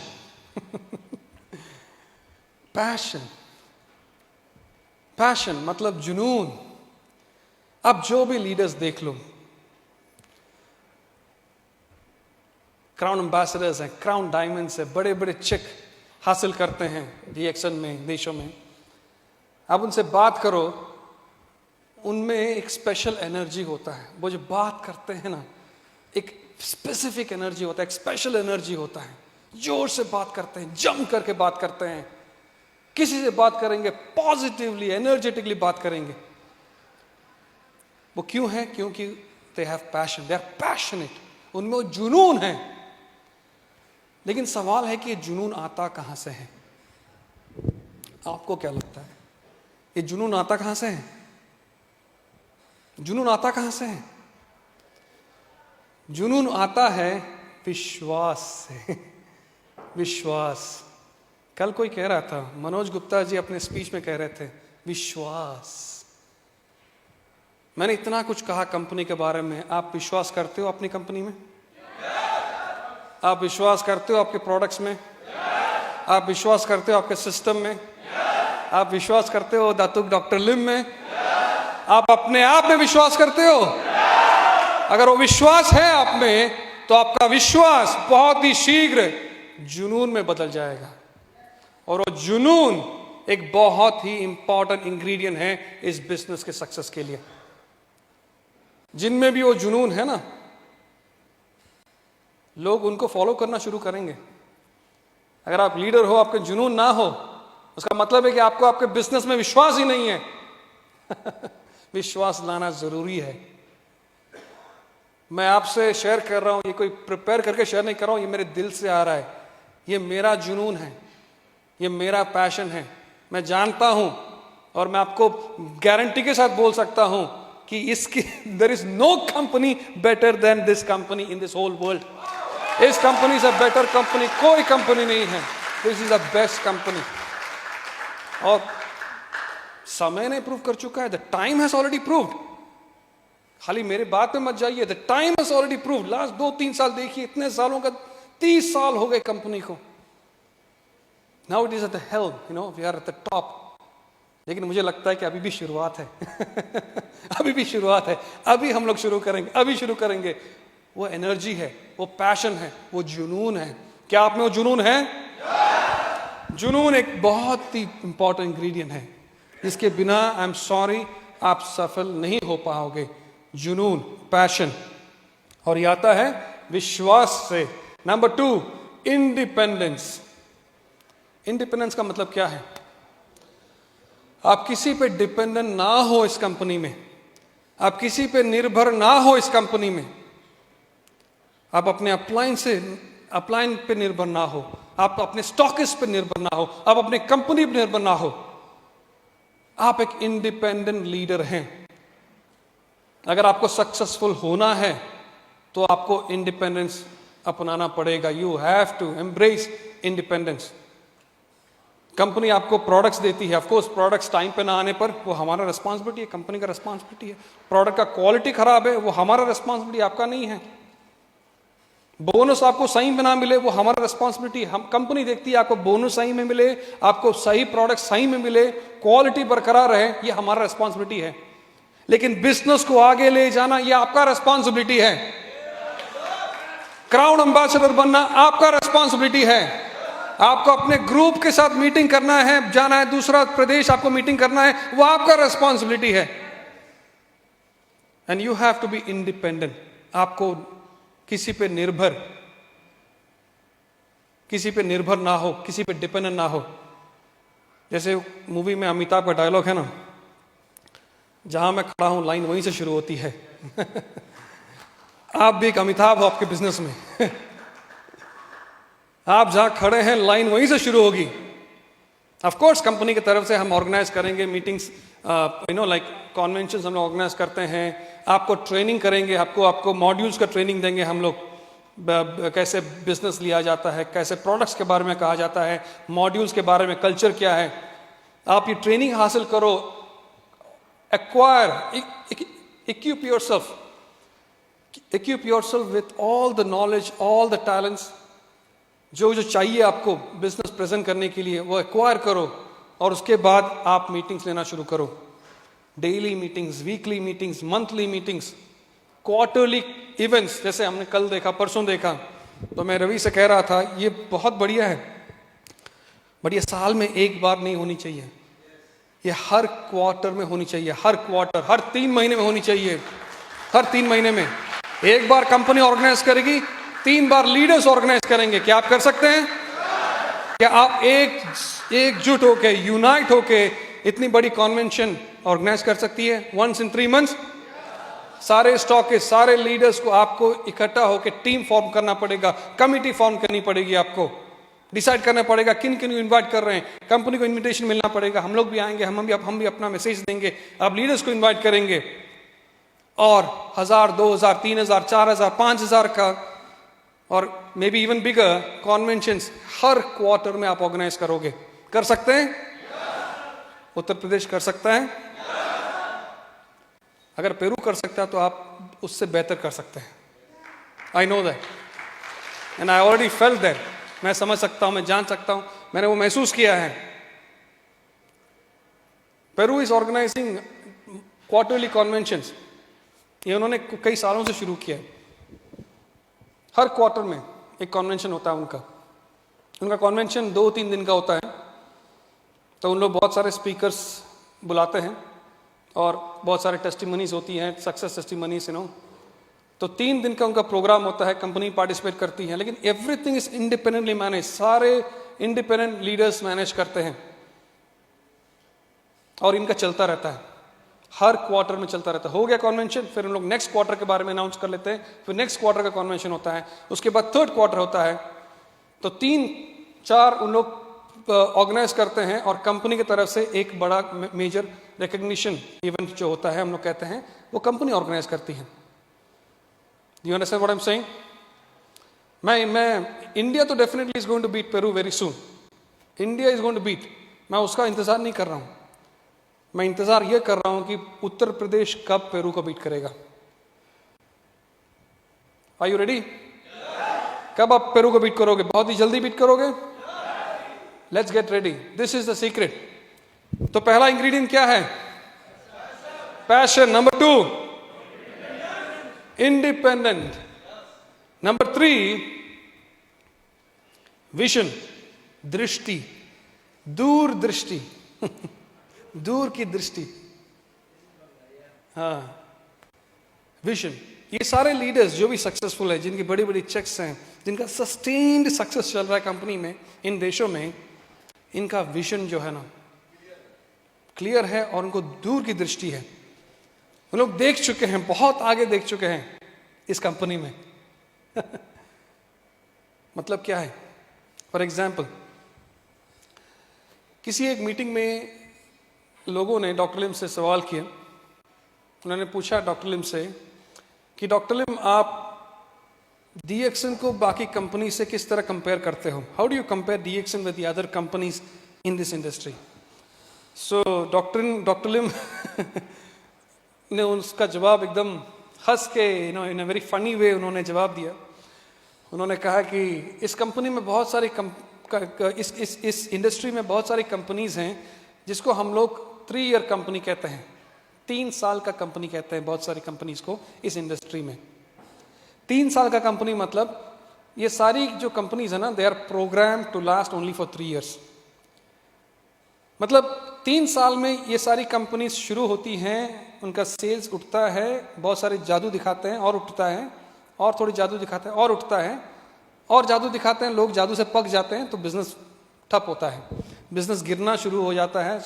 पैशन मतलब जुनून। अब जो भी लीडर्स देख लो, क्राउन एम्बेसडर्स हैं, क्राउन डायमंड्स है, बड़े बड़े चेक हासिल करते हैं DXN में, देशों में। अब उनसे बात करो, उनमें एक स्पेशल एनर्जी होता है। वो जो बात करते हैं ना, एक स्पेसिफिक एनर्जी होता है, एक स्पेशल एनर्जी होता है। जोर से बात करते हैं, जम करके बात करते हैं, किसी से बात करेंगे पॉजिटिवली, एनर्जेटिकली बात करेंगे। वो क्यों है? क्योंकि they have passion, they are passionate, उनमें वो जुनून है। लेकिन सवाल है कि ये जुनून आता कहां से है? आपको क्या लगता है ये जुनून आता कहां से है? जुनून आता कहां से है? जुनून आता है विश्वास से। विश्वास, कल कोई कह रहा था, मनोज गुप्ता जी अपने स्पीच में कह रहे थे, विश्वास। मैंने इतना कुछ कहा कंपनी के बारे में, आप विश्वास करते हो अपनी कंपनी में? आप विश्वास करते हो आपके प्रोडक्ट्स में? आप विश्वास करते हो आपके सिस्टम में? आप विश्वास करते हो दातुक डॉक्टर लिम में? आप अपने आप में विश्वास करते हो? अगर वो विश्वास है आप में, तो आपका विश्वास बहुत ही शीघ्र जुनून में बदल जाएगा। और वो जुनून एक बहुत ही इंपॉर्टेंट इंग्रेडिएंट है इस बिजनेस के सक्सेस के लिए। जिनमें भी वो जुनून है ना, लोग उनको फॉलो करना शुरू करेंगे। अगर आप लीडर हो, आपके जुनून ना हो, उसका मतलब है कि आपको आपके बिजनेस में विश्वास ही नहीं है। विश्वास लाना जरूरी है। मैं आपसे शेयर कर रहा हूं, ये कोई प्रिपेयर करके शेयर नहीं कर रहा हूं, ये मेरे दिल से आ रहा है। ये मेरा जुनून है, ये मेरा पैशन है। मैं जानता हूं और मैं आपको गारंटी के साथ बोल सकता हूं कि इसकी there is no company better than this company in this whole world. इस कंपनी से बेटर कंपनी कोई कंपनी नहीं है। This is the best company. और समय ने प्रूव कर चुका है, the time has already proved. खाली मेरे बात पे मत जाइए, the time has already proved. Last 2-3 साल देखिए, इतने सालों का 30 साल हो गए कंपनी को। Now it is at the helm, you know, we are at the top. लेकिन मुझे लगता है कि अभी भी शुरुआत है। अभी भी शुरुआत है। अभी हम लोग शुरू करेंगे, अभी शुरू करेंगे। वो एनर्जी है, वो पैशन है, वो जुनून है। क्या आप में वो जुनून है? जुनून एक बहुत ही इंपॉर्टेंट इंग्रेडिएंट है, जिसके बिना आई एम सॉरी आप सफल नहीं हो पाओगे। जुनून, पैशन। और ये आता है विश्वास से। Number 2, independence. इंडिपेंडेंस का मतलब क्या है? आप किसी पे डिपेंडेंट ना हो इस कंपनी में, आप किसी पे निर्भर ना हो इस कंपनी में। आप अपने अपलाइन पे निर्भर ना हो, आप अपने स्टॉकिस्ट पे निर्भर ना हो, आप अपने कंपनी पे निर्भर ना हो। आप एक इंडिपेंडेंट लीडर हैं। अगर आपको सक्सेसफुल होना है तो आपको इंडिपेंडेंस अपनाना पड़ेगा। You have to embrace independence. Company आपको प्रोडक्ट्स देती है, ऑफकोर्स प्रोडक्ट्स टाइम पे ना आने पर वो हमारा रिस्पॉन्सिबिलिटी है, कंपनी का रिस्पॉन्सिबिलिटी है। प्रोडक्ट का क्वालिटी खराब है, वो हमारा रिस्पॉन्सिबिलिटी, आपका नहीं है। बोनस आपको सही में ना मिले, वो हमारा रिस्पॉन्सिबिलिटी। हम कंपनी देखती है आपको बोनस सही में मिले, आपको सही प्रोडक्ट सही में मिले, क्वालिटी बरकरार रहे, ये हमारा रिस्पॉन्सिबिलिटी है। लेकिन बिजनेस को आगे ले जाना ये आपका रिस्पॉन्सिबिलिटी है। क्राउन एम्बेसडर बनना आपका रिस्पॉन्सिबिलिटी है। आपको अपने ग्रुप के साथ मीटिंग करना है, जाना है दूसरा प्रदेश, आपको मीटिंग करना है, वो आपका रिस्पॉन्सिबिलिटी है। And you have to be independent. आपको किसी पे निर्भर ना हो, किसी पे डिपेंडेंट ना हो। जैसे मूवी में अमिताभ का डायलॉग है ना, जहां मैं खड़ा हूं लाइन वहीं से शुरू होती है। आप भी एक अमिताभ हो आपके बिजनेस में। आप जहां खड़े हैं लाइन वहीं से शुरू होगी। ऑफ कोर्स कंपनी की तरफ से हम ऑर्गेनाइज करेंगे मीटिंग्स, यू नो लाइक कॉन्वेंशंस हम लोग ऑर्गेनाइज करते हैं। आपको ट्रेनिंग करेंगे, आपको मॉड्यूल्स का ट्रेनिंग देंगे हम लोग, कैसे बिजनेस लिया जाता है, कैसे प्रोडक्ट्स के बारे में कहा जाता है, मॉड्यूल्स के बारे में, कल्चर क्या है। आप ये ट्रेनिंग हासिल करो, acquire, equip yourself with all the knowledge, all the talents, जो चाहिए आपको बिजनेस प्रेजेंट करने के लिए, वो एक्वायर करो। और उसके बाद आप मीटिंग्स लेना शुरू करो। Daily meetings, weekly meetings, monthly meetings, quarterly events. जैसे हमने कल देखा, परसों देखा, तो मैं रवि से कह रहा था ये बहुत बढ़िया है, बट ये साल में एक बार नहीं होनी चाहिए, ये हर क्वार्टर में होनी चाहिए। हर क्वार्टर, हर 3 महीने में होनी चाहिए। हर 3 महीने में एक बार कंपनी ऑर्गेनाइज करेगी, 3 बार लीडर्स ऑर्गेनाइज करेंगे। क्या आप कर सकते हैं? क्या आप एकजुट होके, यूनाइट होके इतनी बड़ी कॉन्वेंशन ऑर्गेनाइज कर सकती है वंस इन 3 मंथ्स? सारे स्टॉक के सारे लीडर्स को आपको इकट्ठा होकर टीम फॉर्म करना पड़ेगा, कमिटी फॉर्म करनी पड़ेगी, आपको डिसाइड करना पड़ेगा किन किन इनवाइट कर रहे हैं। कंपनी को इनविटेशन मिलना पड़ेगा, हम लोग भी आएंगे, हम भी अपना मैसेज देंगे, आप लीडर्स को इनवाइट करेंगे। और 1000, 2000, 3000, 4000, 5000 का और maybe even bigger conventions हर क्वार्टर में आप ऑर्गेनाइज करोगे, कर सकते हैं? उत्तर प्रदेश कर सकता है? अगर पेरू कर सकता है तो आप उससे बेहतर कर सकते हैं। I know that and I already felt that. मैं समझ सकता हूं, मैं जान सकता हूं, मैंने वो महसूस किया है। Peru is organising quarterly conventions. ये उन्होंने कई सालों से शुरू किया है। हर क्वार्टर में एक कॉन्वेंशन होता है उनका कॉन्वेंशन 2-3 दिन का होता है। तो उन लोग बहुत सारे स्पीकर्स बुलाते हैं और बहुत सारे टेस्टिमनीज होती हैं, सक्सेस टेस्टिमनीज, तो 3 दिन का उनका प्रोग्राम होता है। कंपनी पार्टिसिपेट करती है, लेकिन एवरीथिंग इज इंडिपेंडेंटली मैनेज। सारे इंडिपेंडेंट लीडर्स मैनेज करते हैं और इनका चलता रहता है, हर क्वार्टर में चलता रहता है। हो गया कॉन्वेंशन, फिर उन लोग नेक्स्ट क्वार्टर के बारे में अनाउंस कर लेते हैं, फिर नेक्स्ट क्वार्टर का कॉन्वेंशन होता है, उसके बाद थर्ड क्वार्टर होता है। तो 3-4 उन लोग ऑर्गेनाइज करते हैं और कंपनी की तरफ से एक बड़ा मेजर रिकग्निशन इवेंट जो होता है, हम लोग कहते हैं, वो कंपनी ऑर्गेनाइज करती है। You understand what I am saying? मैं इंडिया तो definitely is going to beat Peru very soon. India is going to beat. मैं उसका इंतजार नहीं कर रहा हूं, मैं इंतजार यह कर रहा हूं कि उत्तर प्रदेश कब पेरू को बीट करेगा। Are you ready? कब आप पेरू को बीट करोगे? बहुत ही जल्दी बीट करोगे? Let's get ready, this is the secret. तो पहला इंग्रेडिएंट क्या है? Passion. Number 2, independent. Number 3, vision, दृष्टि, दूरदृष्टि दूर की दृष्टि। हाँ, विजन। ये सारे लीडर्स जो भी सक्सेसफुल है, जिनकी बड़ी बड़ी चेक्स हैं, जिनका सस्टेन्ड सक्सेस चल रहा है कंपनी में, इन देशों में, इनका विजन जो है ना क्लियर है और उनको दूर की दृष्टि है। वो लोग देख चुके हैं, बहुत आगे देख चुके हैं इस कंपनी में। मतलब क्या है? फॉर एग्जाम्पल, किसी एक मीटिंग में लोगों ने डॉक्टर लिम से सवाल किया। उन्होंने पूछा डॉक्टर लिम से कि डॉक्टर लिम, आप DXN को बाकी कंपनी से किस तरह कंपेयर करते हो? How do you compare DXN with the other companies in this industry? So doctor Lim ने उसका जवाब एकदम हंस के, इन अ वेरी फनी वे उन्होंने जवाब दिया। उन्होंने कहा कि इस कंपनी में बहुत सारी इस इंडस्ट्री में बहुत सारी कंपनीज हैं जिसको हम लोग 3 ईयर कंपनी कहते हैं, 3 साल का कंपनी कहते हैं बहुत सारी कंपनीज को इस इंडस्ट्री में। 3 साल का कंपनी मतलब ये सारी जो कंपनीज है ना, they are program to last only for 3 years. मतलब 3 साल में ये सारी कंपनीज शुरू होती हैं, उनका सेल्स उठता है, बहुत सारे जादू दिखाते हैं और उठता है, और थोड़ी जादू दिखाते हैं और उठता है, और जादू दिखाते हैं, लोग जादू से पक जाते हैं, तो बिजनेस ठप होता है, बिजनेस गिरना शुरू हो जाता है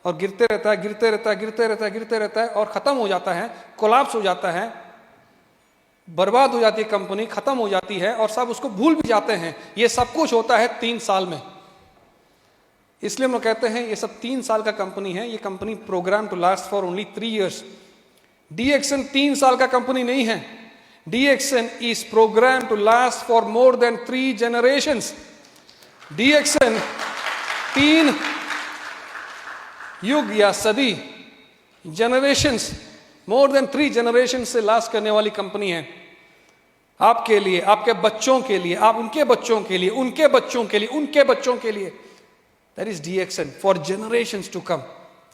और गिरते रहता है और खत्म हो जाता है, कोलैप्स हो जाता है, बर्बाद हो जाती है कंपनी, खत्म हो जाती है और सब उसको भूल भी जाते हैं। ये सब कुछ होता है 3 साल में। इसलिए हम लोग कहते हैं ये सब 3 साल का कंपनी है। ये company program to last for only 3 years. DXN 3 साल का कंपनी नहीं है। DXN is programmed to last for more than 3 generations. DXN 3 युग या सदी, generations, more than 3 generations से लास्ट करने वाली कंपनी है। आपके लिए, आपके बच्चों के लिए, आप उनके बच्चों के लिए, उनके बच्चों के लिए, उनके बच्चों के लिए। That is DXN for generations to come.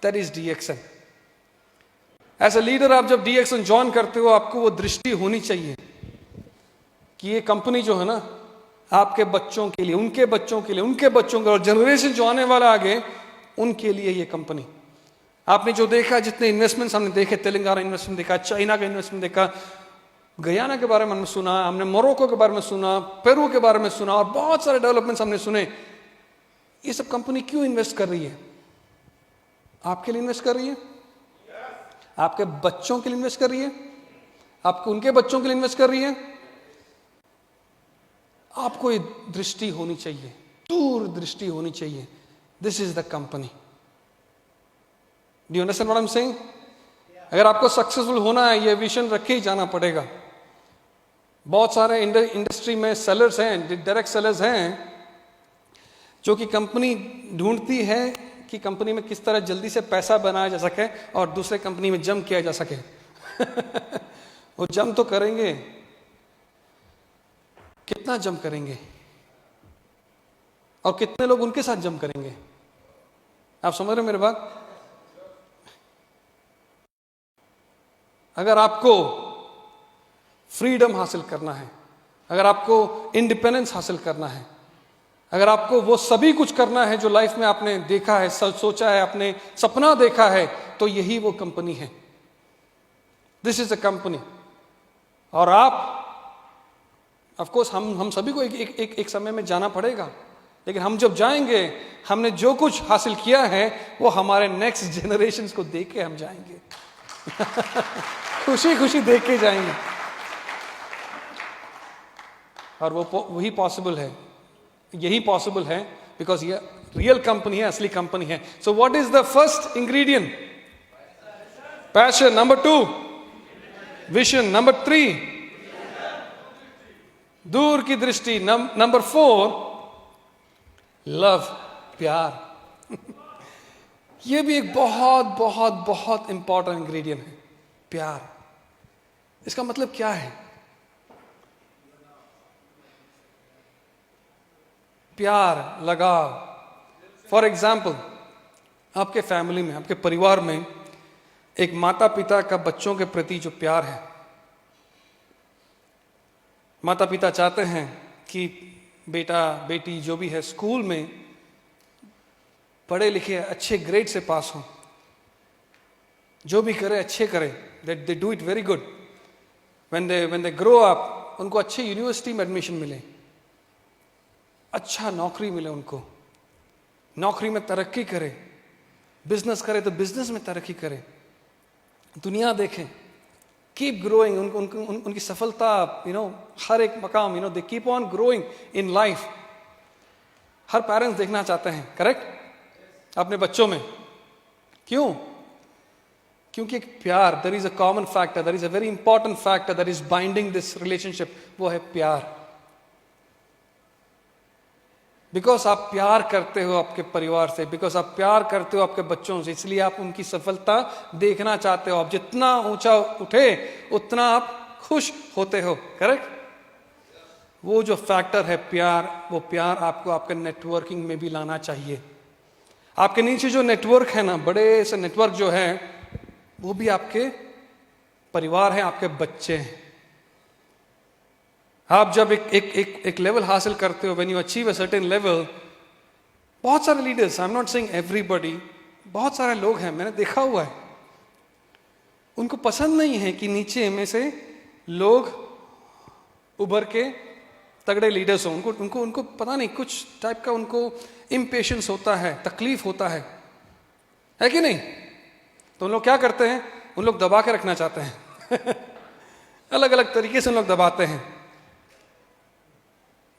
That is DXN. As a leader आप जब DXN ज्वाइन करते हो, आपको वो दृष्टि होनी चाहिए कि ये कंपनी जो है ना, आपके बच्चों के लिए, उनके बच्चों के लिए, उनके बच्चों के, और जनरेशन जो आने वाला आगे, उनके लिए ये कंपनी। आपने जो देखा, जितने इन्वेस्टमेंट्स हमने देखे, तेलंगाना इन्वेस्टमेंट देखा, चाइना का इन्वेस्टमेंट देखा, गयाना के बारे में हमने सुना, हमने मोरक्को के बारे में सुना, पेरू के बारे में सुना, और बहुत सारे डेवलपमेंट्स हमने सुने। ये सब कंपनी क्यों इन्वेस्ट कर रही है? आपके लिए इन्वेस्ट कर रही है, आपके बच्चों के लिए इन्वेस्ट कर रही है, आपको उनके बच्चों के लिए इन्वेस्ट कर रही है। आपको ये दृष्टि होनी चाहिए, दूर दृष्टि होनी चाहिए। This is the company. Do you understand what I am saying? अगर आपको सक्सेसफुल होना है, ये विजन रखे ही जाना पड़ेगा। बहुत सारे इंडस्ट्री में सेलर्स हैं, डायरेक्ट सेलर्स हैं, जो कि कंपनी ढूंढती है कि कंपनी में किस तरह जल्दी से पैसा बनाया जा सके और दूसरे कंपनी में जंप किया जा सके। वो जंप तो करेंगे, कितना जंप करेंगे और कितने लोग उनके साथ जंप करेंगे? आप समझ रहे हो मेरी बात? अगर आपको फ्रीडम हासिल करना है, अगर आपको इंडिपेंडेंस हासिल करना है, अगर आपको वो सभी कुछ करना है जो लाइफ में आपने देखा है, सोचा है, आपने सपना देखा है, तो यही वो कंपनी है। This is a company. और आप, ऑफ कोर्स हम सभी को एक समय में जाना पड़ेगा, लेकिन हम जब जाएंगे, हमने जो कुछ हासिल किया है वो हमारे नेक्स्ट जनरेशन को देख के हम जाएंगे। खुशी खुशी देख के जाएंगे। और वो वही पॉसिबल है, यही पॉसिबल है बिकॉज ये रियल कंपनी है, असली कंपनी है। So what is the first ingredient? Passion. Number 2 vision. Number 3 दूर की दृष्टि। नंबर 4 लव, प्यार। ये भी एक बहुत बहुत बहुत इंपॉर्टेंट इंग्रेडिएंट है, प्यार। इसका मतलब क्या है? प्यार, लगाव। फॉर एग्जाम्पल, आपके फैमिली में, आपके परिवार में एक माता पिता का बच्चों के प्रति जो प्यार है, माता पिता चाहते हैं कि बेटा बेटी जो भी है स्कूल में पढ़े लिखे अच्छे ग्रेड से पास हो, जो भी करे अच्छे करे, that they do it very good. When they grow up, उनको अच्छे यूनिवर्सिटी में एडमिशन मिले, अच्छा नौकरी मिले, उनको नौकरी में तरक्की करे, बिजनेस करे तो बिजनेस में तरक्की करे, दुनिया देखें, कीप ग्रोइंग। उनकी सफलता, हर एक मकाम, दे keep on growing in life. Her parents देखना चाहते हैं, करेक्ट, अपने बच्चों में। क्यों? क्योंकि एक प्यार, there is a common factor, there is a very important factor that is binding this relationship, वो है प्यार। बिकॉज आप प्यार करते हो आपके परिवार से, बिकॉज आप प्यार करते हो आपके बच्चों से, इसलिए आप उनकी सफलता देखना चाहते हो। आप जितना ऊंचा उठे उतना आप खुश होते हो, करेक्ट। वो जो फैक्टर है प्यार, वो प्यार आपको आपके नेटवर्किंग में भी लाना चाहिए। आपके नीचे जो नेटवर्क है ना, बड़े से नेटवर्क जो है, वो भी आपके परिवार हैं, आपके बच्चे हैं। आप जब एक लेवल हासिल करते हो, when you achieve a certain level, बहुत सारे leaders, I am not saying everybody, बहुत सारे लोग हैं, मैंने देखा हुआ है, उनको पसंद नहीं है कि नीचे में से लोग उभर के तगड़े लीडर्स हो। उनको पता नहीं, कुछ टाइप का उनको इम्पेशंस होता है, तकलीफ होता है कि नहीं? तो उन लोग क्या करते हैं? उन लोग दबा के रखना चाहते हैं। अलग अलग तरीके से उन लोग दबाते हैं।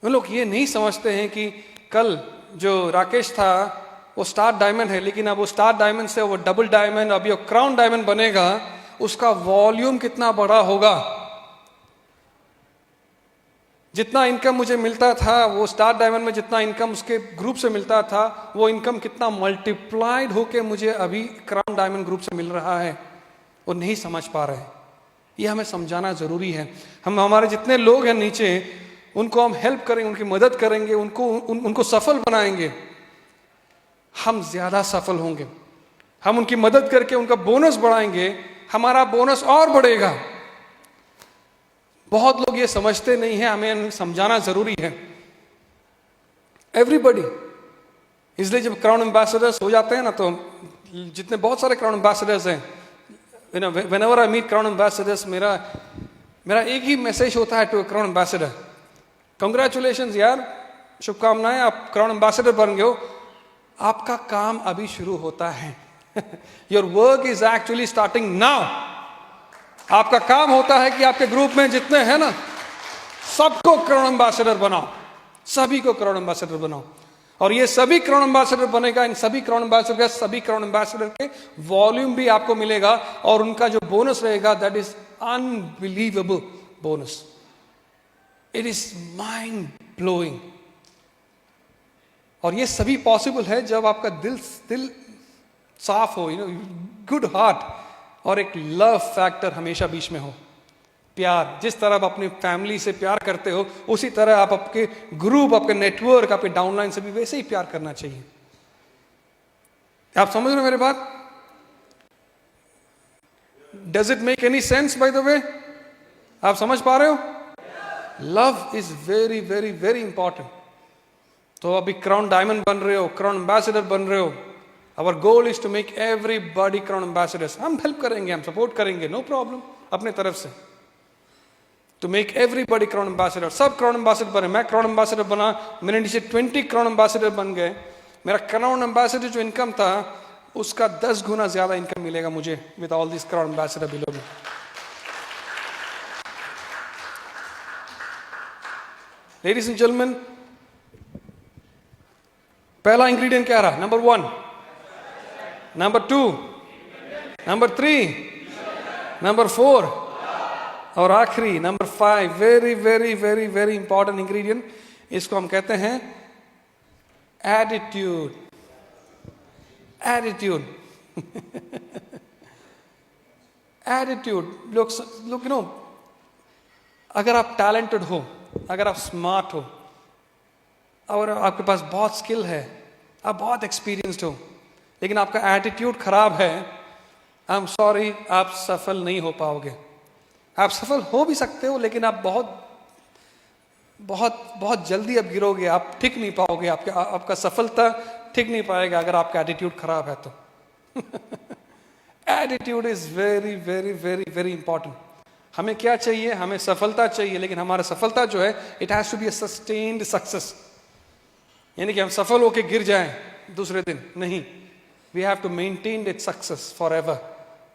उन लोग ये नहीं समझते हैं कि कल जो राकेश था वो स्टार डायमंड है, लेकिन अब वो स्टार डायमंड से वो डबल डायमंड, अभी वो क्राउन डायमंड बनेगा, उसका वॉल्यूम कितना बड़ा होगा। जितना इनकम मुझे मिलता था वो स्टार डायमंड में, जितना इनकम उसके ग्रुप से मिलता था, वो इनकम कितना मल्टीप्लाइड होके मुझे अभी क्राउन डायमंड ग्रुप से मिल रहा है। वो नहीं समझ पा रहे। ये हमें समझाना जरूरी है। हम हमारे जितने लोग हैं नीचे, उनको हम हेल्प करेंगे, उनकी मदद करेंगे, उनको सफल बनाएंगे, हम ज्यादा सफल होंगे। हम उनकी मदद करके उनका बोनस बढ़ाएंगे, हमारा बोनस और बढ़ेगा। बहुत लोग ये समझते नहीं है, हमें समझाना जरूरी है। एवरीबडी, इसलिए जब क्राउन एम्बेसडर्स हो जाते हैं ना, तो जितने बहुत सारे क्राउन एम्बेसडर्स हैं, whenever I meet crown ambassadors, मेरा एक ही मैसेज होता है टू क्राउन एम्बेसडर, कंग्रेचुलेशंस यार, शुभकामनाएं, आप क्राउन एम्बेसडर बन गए हो। आपका काम अभी शुरू होता है। Your work is actually starting now. आपका काम होता है कि आपके ग्रुप में जितने हैं ना, सबको क्राउन एम्बेसडर बनाओ, सभी को क्राउन एम्बेसडर बनाओ। और ये सभी क्राउन एम्बेसडर बनेगा, इन सभी क्राउन एम्बेसडर के वॉल्यूम भी आपको मिलेगा, और उनका जो बोनस रहेगा that is unbelievable bonus. It is mind blowing. और ये सभी पॉसिबल है जब आपका दिल साफ हो, गुड हार्ट, और एक लव फैक्टर हमेशा बीच में हो। प्यार, जिस तरह आप अपनी फैमिली से प्यार करते हो, उसी तरह आप आपके ग्रुप, आपके नेटवर्क, आपके डाउनलाइन से भी वैसे ही प्यार करना चाहिए। आप समझ रहे हो मेरे बात? Does it make any sense bye the वे? आप समझ पा रहे हो? Love is very very very important. तो अभी क्राउन डायमंड बन रहे हो, क्राउन एम्बेसडर बन रहे हो, our goal is to make everybody crown ambassadors. हम हेल्प करेंगे, हम सपोर्ट करेंगे, नो प्रॉब्लम, अपने तरफ से, to make everybody crown ambassador. सब क्राउन एम्बेसडर बने, मैं क्राउन एम्बेसडर बना, मेरे नीचे 20 क्राउन एम्बेसडर बन गए। मेरा क्राउन एम्बेसडर जो इनकम था उसका 10 गुना ज्यादा इनकम मिलेगा मुझे with all this crown ambassador below me. Ladies and gentleman, पहला इंग्रेडिएंट क्या रहा? नंबर 1, नंबर 2, नंबर 3, नंबर 4, और आखिरी number 5, very very very very important ingredient, इसको हम कहते हैं एटीट्यूड। Attitude attitude. लोग अगर आप टैलेंटेड हो, अगर आप स्मार्ट हो, और आपके पास बहुत स्किल है, आप बहुत एक्सपीरियंस्ड हो, लेकिन आपका एटीट्यूड खराब है, आई एम सॉरी, आप सफल नहीं हो पाओगे। आप सफल हो भी सकते हो, लेकिन आप बहुत बहुत बहुत जल्दी आप गिरोगे, आप टिक नहीं पाओगे, आपका सफलता टिक नहीं पाएगा अगर आपका एटीट्यूड खराब है तो। Attitude is very very very very important. हमें क्या चाहिए? हमें सफलता चाहिए, लेकिन हमारा सफलता जो है, it has to be a sustained success. यानी कि हम सफल होके गिर जाएं दूसरे दिन, नहीं, we have to maintain it success forever.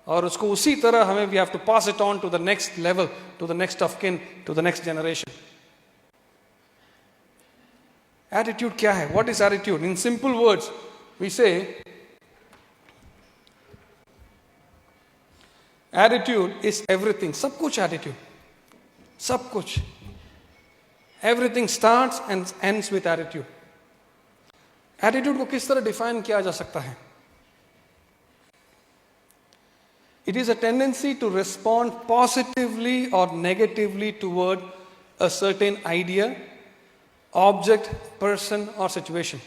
और उसको उसी तरह हमें we have to pass it on to the next level, to the next of kin, to the next generation. Attitude क्या है? What is attitude? In simple words we say attitude is everything. सब कुछ attitude, सब कुछ, everything starts and ends with attitude. Attitude को किस तरह define किया जा सकता है? It is a tendency to respond positively or negatively toward a certain idea, object, person or situation.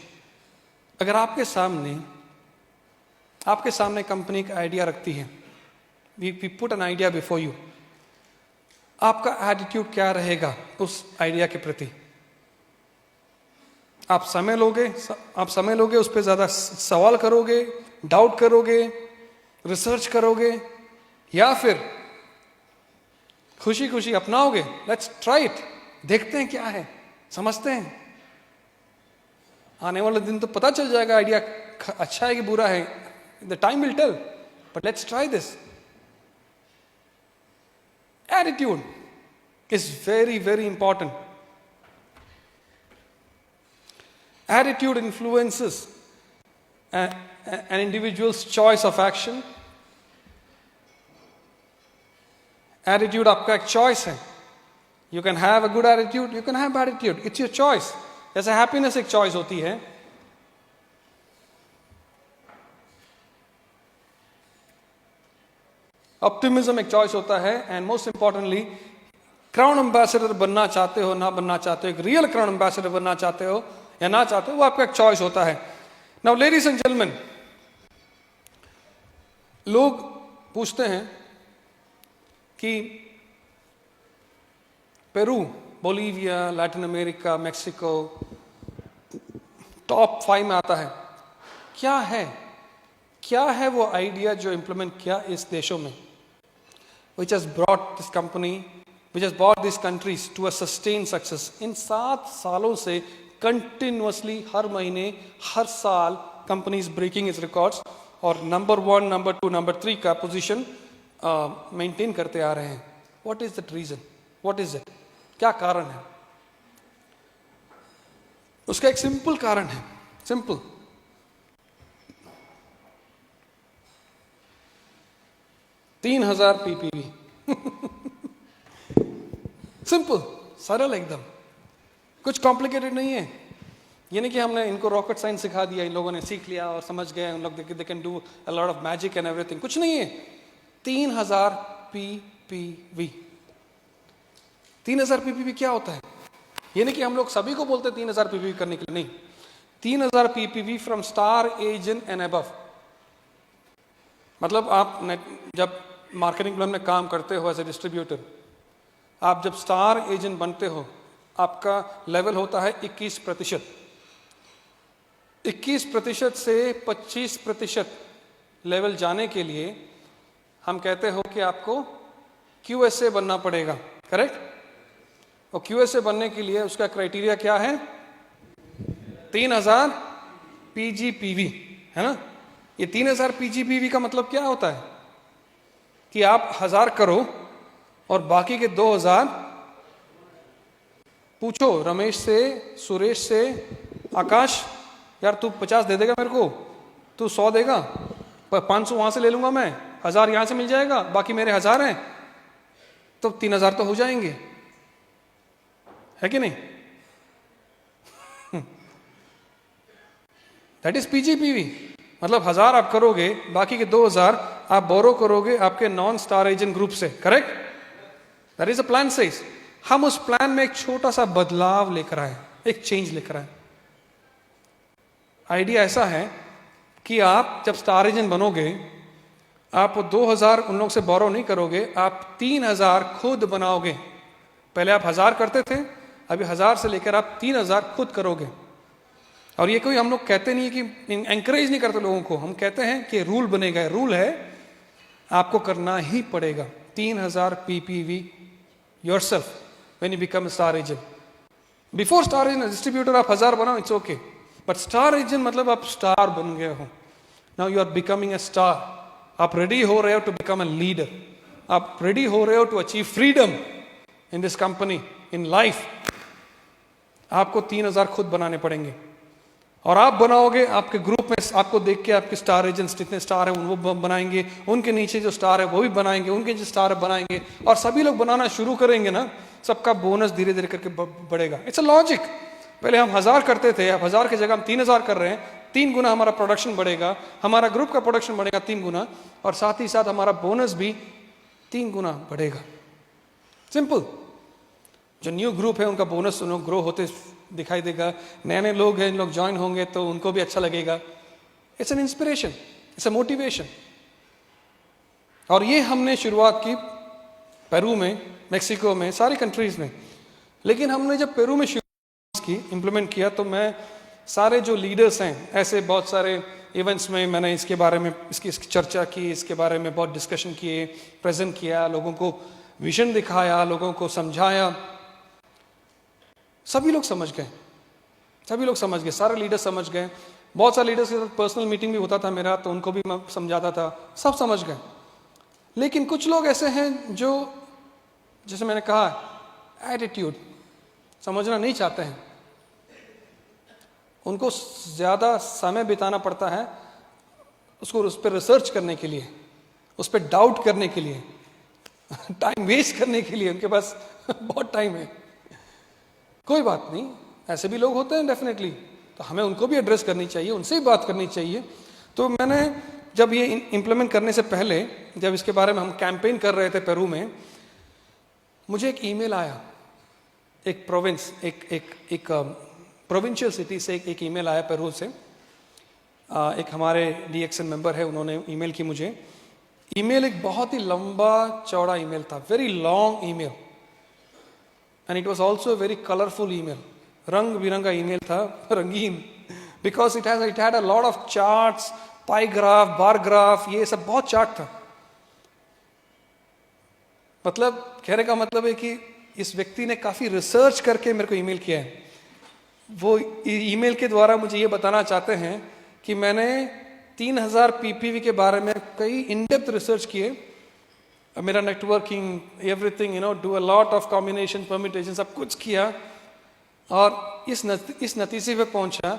अगर आपके सामने कंपनी का आइडिया रखती है, we put an idea before you, आपका एटीट्यूड क्या रहेगा उस आइडिया के प्रति? आप समय लोगे, उस पर ज्यादा सवाल करोगे, डाउट करोगे, रिसर्च करोगे, या फिर खुशी खुशी अपनाओगे? लेट्स ट्राई इट, देखते हैं क्या है, समझते हैं, आने वाले दिन तो पता चल जाएगा आइडिया अच्छा है कि बुरा है, the time will tell, but let's try this. Attitude is very very important. Attitude influences an individual's choice of action. Attitude आपका एक choice है. You can have a good attitude, you can have bad attitude. It's your choice. जैसे happiness एक choice होती है. Optimism एक choice होता है. And most importantly, crown ambassador बनना चाहते हो ना बनना चाहते हो, एक real crown ambassador बनना चाहते हो या ना चाहते हो, वो आपका एक choice होता है. Now ladies and gentlemen, लोग पूछते हैं कि Peru, Bolivia, Latin America, Mexico top 5 में आता है. क्या है वो आइडिया जो इंप्लीमेंट किया इस देशों में, which has brought this company, which has brought these countries to a sustained success. इन 7 सालों से कंटिन्यूअसली हर महीने हर साल कंपनीज ब्रेकिंग इज रिकॉर्ड्स और नंबर 1, नंबर 2, नंबर 3 का पोजीशन मेंटेन करते आ रहे हैं. What is the reason? What is it? क्या कारण है? उसका एक सिंपल कारण है. सिंपल. $3,000 PPV. सिंपल सरल एकदम, कुछ कॉम्प्लिकेटेड नहीं है। ये नहीं कि हमने इनको रॉकेट साइंस सिखा दिया, इन लोगों ने सीख लिया और समझ गए, उन लोग they can do a lot of magic and everything, कुछ नहीं है। 3000 PPV। 3000 PPV क्या होता है? ये नहीं कि हम लोग सभी को बोलते 3000 PPV करने के लिए, नहीं। 3000 PPV from star agent and above. मतलब आप जब मार्केटिंग प्लान में काम करते हो एज ए डिस्ट्रीब्यूटर, आप जब स्टार एजेंट बनते हो, आपका लेवल होता है 21%। 21% से 25% लेवल जाने के लिए हम कहते हो कि आपको QSA बनना पड़ेगा, करेक्ट? और QSA बनने के लिए उसका क्राइटेरिया क्या है? 3000 PGPV, है ना? ये 3000 PGPV का मतलब क्या होता है कि आप 1000 करो और बाकी के 2000 पूछो रमेश से, सुरेश से, आकाश, यार तू 50 दे देगा मेरे को, तू 100 देगा, 500 वहां से ले लूंगा मैं, 1000 यहां से मिल जाएगा, बाकी मेरे 1000 हैं, तो 3000 तो हो जाएंगे, है कि नहीं? That is PGPV। मतलब 1000 आप करोगे, बाकी के 2000 आप बोरो करोगे आपके नॉन स्टार एजेंट ग्रुप से, correct? That is a plan size. हम उस प्लान में एक छोटा सा बदलाव लेकर आए, एक चेंज लेकर आए। आइडिया ऐसा है कि आप जब स्टार एजेंट बनोगे, आप 2000 उन लोग से बोरो नहीं करोगे, आप 3000 खुद बनाओगे। पहले आप 1000 करते थे, अभी 1000 से लेकर आप 3000 खुद करोगे। और ये कोई हम लोग कहते नहीं है कि एंकरेज नहीं करते लोगों को, हम कहते हैं कि रूल बनेगा, रूल है, आपको करना ही पड़ेगा। 3000 PPV yourself when you become star agent. Before star agent distributor आप 1000 बनाओ, it's okay, but star agent मतलब आप स्टार बन गए हो। Now you are becoming a star. आप रेडी हो रहे हो टू बिकम ए लीडर, आप रेडी हो रहे हो to achieve freedom in this company, in life. आपको 3000 खुद बनाने पड़ेंगे और आप बनाओगे, आपके ग्रुप में आपको देख के आपके स्टार एजेंट्स जितने स्टार है वो बनाएंगे, उनके नीचे जो स्टार है वो भी बनाएंगे, उनके जो स्टार है बनाएंगे, और सभी लोग बनाना शुरू करेंगे ना, सबका बोनस धीरे धीरे करके बढ़ेगा। It's a logic. पहले हम 1000 करते थे, अब 1000 की जगह हम 3000 कर रहे हैं, 3 गुना हमारा प्रोडक्शन बढ़ेगा, हमारा ग्रुप का प्रोडक्शन बढ़ेगा 3 गुना, और साथ ही साथ हमारा बोनस भी 3 गुना बढ़ेगा। सिंपल। जो न्यू ग्रुप है उनका बोनस उन्हें ग्रो होते दिखाई देगा, नए नए लोग हैं, इन लोग ज्वाइन होंगे तो उनको भी अच्छा लगेगा। It's an inspiration, it's a motivation. और ये हमने शुरुआत की पेरू में, मेक्सिको में, सारी कंट्रीज में। लेकिन हमने जब पेरू में शुरुआत की, इम्प्लीमेंट किया, तो मैं सारे जो लीडर्स हैं, ऐसे बहुत सारे इवेंट्स में मैंने इसके बारे में इसकी चर्चा की, इसके बारे में बहुत डिस्कशन किए, प्रेजेंट किया, लोगों को विजन दिखाया, लोगों को समझाया। सभी लोग समझ गए, सभी लोग समझ गए, सारे लीडर समझ गए। बहुत सारे लीडर्स के साथ पर्सनल मीटिंग भी होता था मेरा, तो उनको भी मैं समझाता था, सब समझ गए। लेकिन कुछ लोग ऐसे हैं जो, जैसे मैंने कहा, एटीट्यूड, समझना नहीं चाहते हैं। उनको ज्यादा समय बिताना पड़ता है उसको उस पर रिसर्च करने के लिए, उस पर डाउट करने के लिए, टाइम वेस्ट करने के लिए। उनके पास बहुत टाइम है। कोई बात नहीं, ऐसे भी लोग होते हैं डेफिनेटली, तो हमें उनको भी एड्रेस करनी चाहिए, उनसे भी बात करनी चाहिए। तो मैंने जब ये इम्प्लीमेंट करने से पहले, जब इसके बारे में हम कैंपेन कर रहे थे पेरू में, मुझे एक ईमेल आया, एक प्रोविंस, एक प्रोविंशियल सिटी से एक ईमेल आया पेरू से। एक हमारे DXN मेंबर है, उन्होंने ईमेल की मुझे। ईमेल एक बहुत ही लंबा चौड़ा ईमेल था, very long email, and it was also very colourful email. रंग बिरंगा ईमेल था, रंगीन, because it had a lot of charts, pi graph, bar graph, ये सब बहुत चार्ट था। मतलब कहने का मतलब है कि इस व्यक्ति ने काफी रिसर्च करके मेरे को ईमेल किया है। वो ईमेल के द्वारा मुझे ये बताना चाहते हैं कि मैंने 3000 PPV के बारे में कई इन डेप्थ रिसर्च किए, मेरा networking, everything, do a lot of combination, permutation, सब कुछ किया, और इस नतीजे पे पहुंचा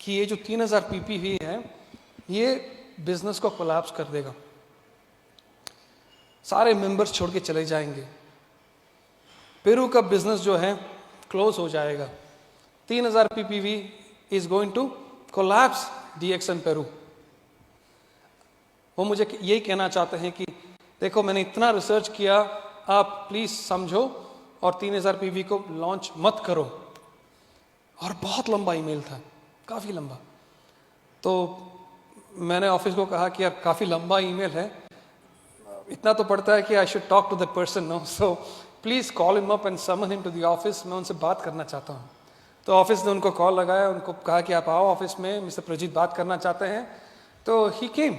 कि ये जो 3000 PPV है, ये बिजनेस को कोलैप्स कर देगा, सारे मेंबर्स छोड़ के चले जाएंगे, पेरू का बिजनेस जो है क्लोज हो जाएगा। 3000 PPV is going to collapse DXN Peru. वो मुझे यही कहना चाहते हैं कि देखो मैंने इतना रिसर्च किया, आप प्लीज समझो और 3000 पीवी को लॉन्च मत करो। और बहुत लंबा ईमेल था, काफी लंबा। तो मैंने ऑफिस को कहा कि यार काफी लंबा ईमेल है, इतना तो पड़ता है कि I should talk to the person no, so please call him up and summon him to the office, मैं उनसे बात करना चाहता हूँ। तो ऑफिस ने उनको कॉल लगाया, उनको कहा कि आप आओ ऑफिस में, मिस्टर प्रजीत बात करना चाहते हैं। तो ही केम,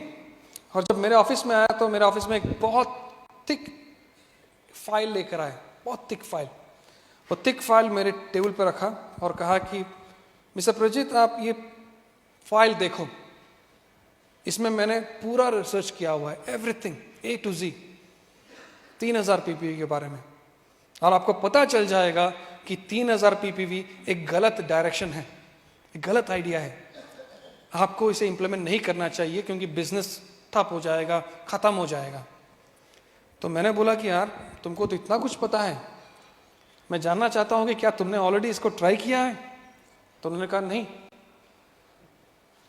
और जब मेरे ऑफिस में आया तो मेरे ऑफिस में एक बहुत थिक फाइल लेकर आया, बहुत थिक फाइल। वो थिक फाइल मेरे टेबल पर रखा और कहा कि मिस्टर प्रजीत आप ये फाइल देखो, इसमें मैंने पूरा रिसर्च किया हुआ है, everything A to Z 3000 PPV के बारे में, और आपको पता चल जाएगा कि 3000 पीपीवी एक गलत डायरेक्शन है, एक गलत आइडिया है, आपको इसे इंप्लीमेंट नहीं करना चाहिए क्योंकि बिजनेस ठप हो जाएगा, खत्म हो जाएगा। तो मैंने बोला कि यार तुमको तो इतना कुछ पता है, मैं जानना चाहता हूं कि क्या तुमने ऑलरेडी इसको ट्राई किया है? तो उन्होंने कहा नहीं।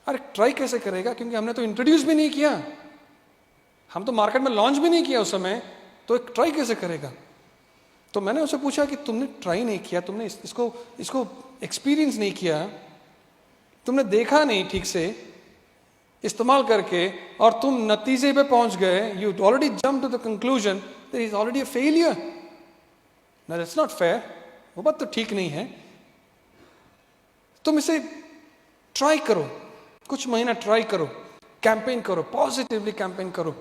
अरे ट्राई कैसे करेगा, क्योंकि हमने तो इंट्रोड्यूस भी नहीं किया, हम तो मार्केट में लॉन्च भी नहीं किया उस समय, तो एक ट्राई कैसे करेगा? तो मैंने उससे पूछा कि तुमने ट्राई नहीं किया, तुमने इसको एक्सपीरियंस नहीं किया, तुमने देखा नहीं ठीक से इस्तेमाल करके, और तुम नतीजे पे पहुंच गए, you already jump to the conclusion that is already a failure. ना दैट्स नॉट फेयर, वो बात तो ठीक नहीं है। तुम इसे ट्राई करो, कुछ महीना ट्राई करो, कैंपेन करो, पॉजिटिवली कैंपेन करो,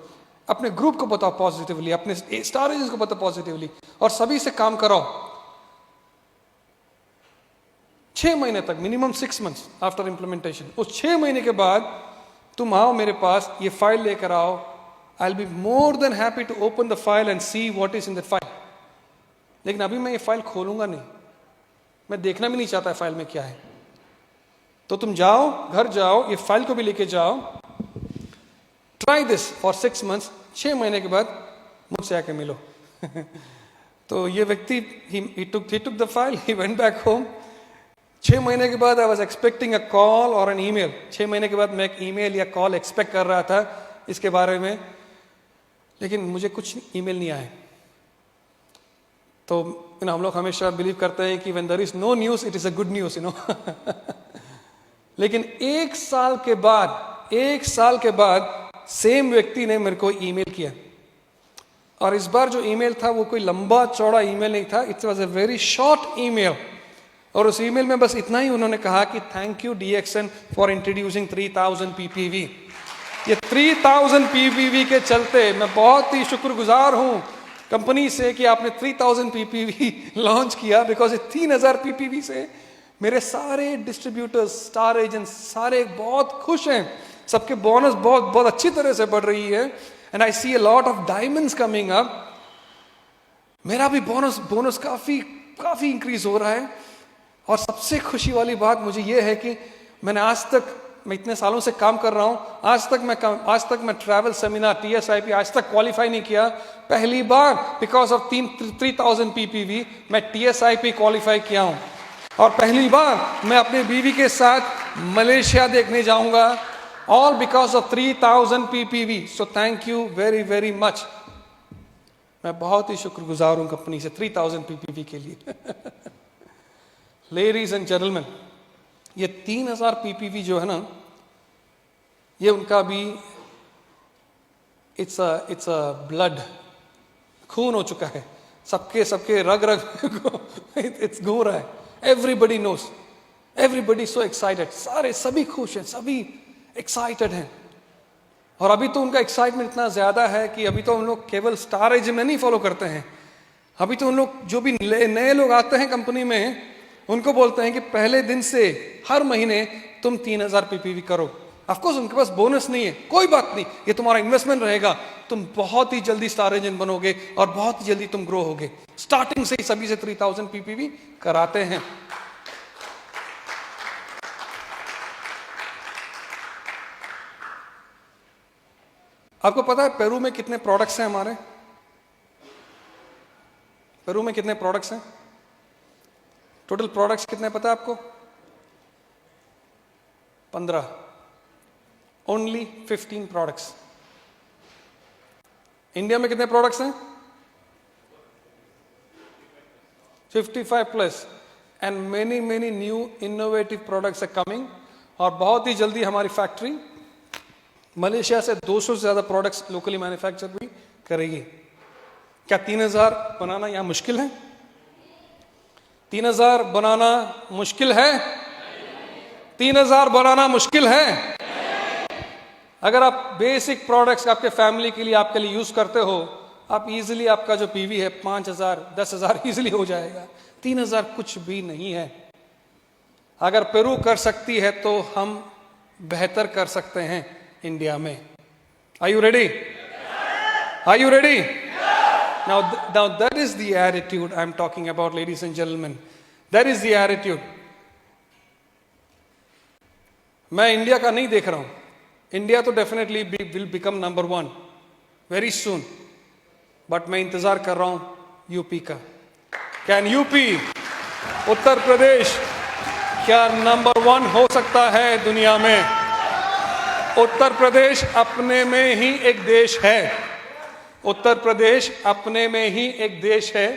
अपने ग्रुप को बताओ पॉजिटिवली, अपने स्टार एजेंट्स को बताओ पॉजिटिवली, और सभी से काम कराओ 6 महीने तक, मिनिमम 6 months आफ्टर इंप्लीमेंटेशन। उस 6 महीने के बाद तुम आओ मेरे पास, ये फाइल लेकर आओ, I will be more than happy to open the file and see what is in that file. लेकिन अभी मैं ये फाइल खोलूंगा नहीं, मैं देखना भी नहीं चाहता फाइल में क्या है। तो तुम जाओ, घर जाओ, ये फाइल को भी लेके जाओ, ट्राई दिस फॉर 6 months, 6 महीने के बाद मुझसे आके मिलो। तो ये व्यक्ति he took the file, he went back home। 6 महीने के बाद I was expecting a call और एन ईमेल। 6 महीने के बाद मैं एक ईमेल या कॉल एक्सपेक्ट कर रहा था इसके बारे में, लेकिन मुझे कुछ ईमेल नहीं आए। तो हम लोग हमेशा बिलीव करते हैं कि when there is no news it is a good news, लेकिन 1 साल के बाद सेम व्यक्ति ने मेरे को ईमेल किया, और इस बार जो ईमेल था वो कोई लंबा चौड़ा ईमेल नहीं था, it was a very short email. और उस ईमेल में बस इतना ही उन्होंने कहा कि thank you DXN for introducing 3000 PPV. ये 3000 पीपीवी के चलते मैं बहुत ही शुक्रगुजार हूं कंपनी से कि आपने 3000 पीपीवी लॉन्च किया, बिकॉज ये 3000 पीपीवी से मेरे सारे डिस्ट्रीब्यूटर्स, स्टार एजेंट्स सारे बहुत खुश हैं, सबके बोनस बहुत अच्छी तरह से बढ़ रही है, and I see a lot of diamonds coming up. मेरा भी बोनस काफी इंक्रीज हो रहा है। और सबसे खुशी वाली बात मुझे यह है कि मैं इतने सालों से काम कर रहा हूं, आज तक मैं ट्रैवल सेमिनार TSIP आज तक क्वालिफाई नहीं किया। पहली बार बिकॉज ऑफ 3000 पीपीवी मैं TSIP क्वालिफाई किया हूं, और पहली बार मैं अपने बीवी के साथ मलेशिया देखने जाऊंगा, all because of 3000 PPV. So thank you very very much. मैं बहुत ही शुक्रगुजार हूं कंपनी से 3000 पीपीवी के लिए। लेडीज एंड जेंटलमैन, ये 3000 पीपीवी जो है ना, ये उनका भी इट्स अ ब्लड, खून हो चुका है, सबके रग इट्स घूम रहा है। Everybody knows, everybody so excited, सभी खुश हैं, सभी एक्साइटेड हैं। और अभी तो उनका एक्साइटमेंट इतना ज्यादा है कि अभी तो हम लोग केवल स्टार एज में नहीं फॉलो करते हैं, अभी तो उन लोग जो भी नए लोग आते हैं कंपनी में उनको बोलते हैं कि पहले दिन से हर महीने तुम 3000 पीपीवी करो। ऑफकोर्स उनके पास बोनस नहीं है, कोई बात नहीं, ये तुम्हारा इन्वेस्टमेंट रहेगा, तुम बहुत ही जल्दी स्टार एजेंट बनोगे और बहुत ही जल्दी तुम ग्रो होगे। स्टार्टिंग से ही सभी से 3000 पीपीवी कराते हैं। आपको पता है पेरू में कितने प्रोडक्ट्स हैं हमारे? पेरू में कितने प्रोडक्ट्स हैं? टोटल प्रोडक्ट्स कितने पता है आपको? 15। Only 15 products. इंडिया में कितने प्रोडक्ट्स हैं? 55 plus, and many many new innovative products are coming. और बहुत ही जल्दी हमारी फैक्ट्री मलेशिया से 200 से ज्यादा प्रोडक्ट्स लोकली मैन्युफैक्चर भी करेगी। क्या 3000 बनाना यहां मुश्किल है? 3000 बनाना मुश्किल है? 3000 बनाना मुश्किल है? अगर आप बेसिक प्रोडक्ट्स आपके फैमिली के लिए, आपके लिए यूज करते हो, आप इजीली, आपका जो पीवी है 5000 10,000 इजीली हो जाएगा। 3000 कुछ भी नहीं है। अगर पेरू कर सकती है तो हम बेहतर कर सकते हैं इंडिया में। Are you ready? Are you ready? Now that is the attitude I'm talking about, ladies and gentlemen. That is the attitude. मैं इंडिया का नहीं देख रहा हूं। इंडिया तो definitely will become number 1 very soon, but मैं इंतजार कर रहा हूं यूपी का। कैन यूपी, उत्तर प्रदेश, क्या नंबर 1 हो सकता है दुनिया में? उत्तर प्रदेश अपने में ही एक देश है। उत्तर प्रदेश अपने में ही एक देश है।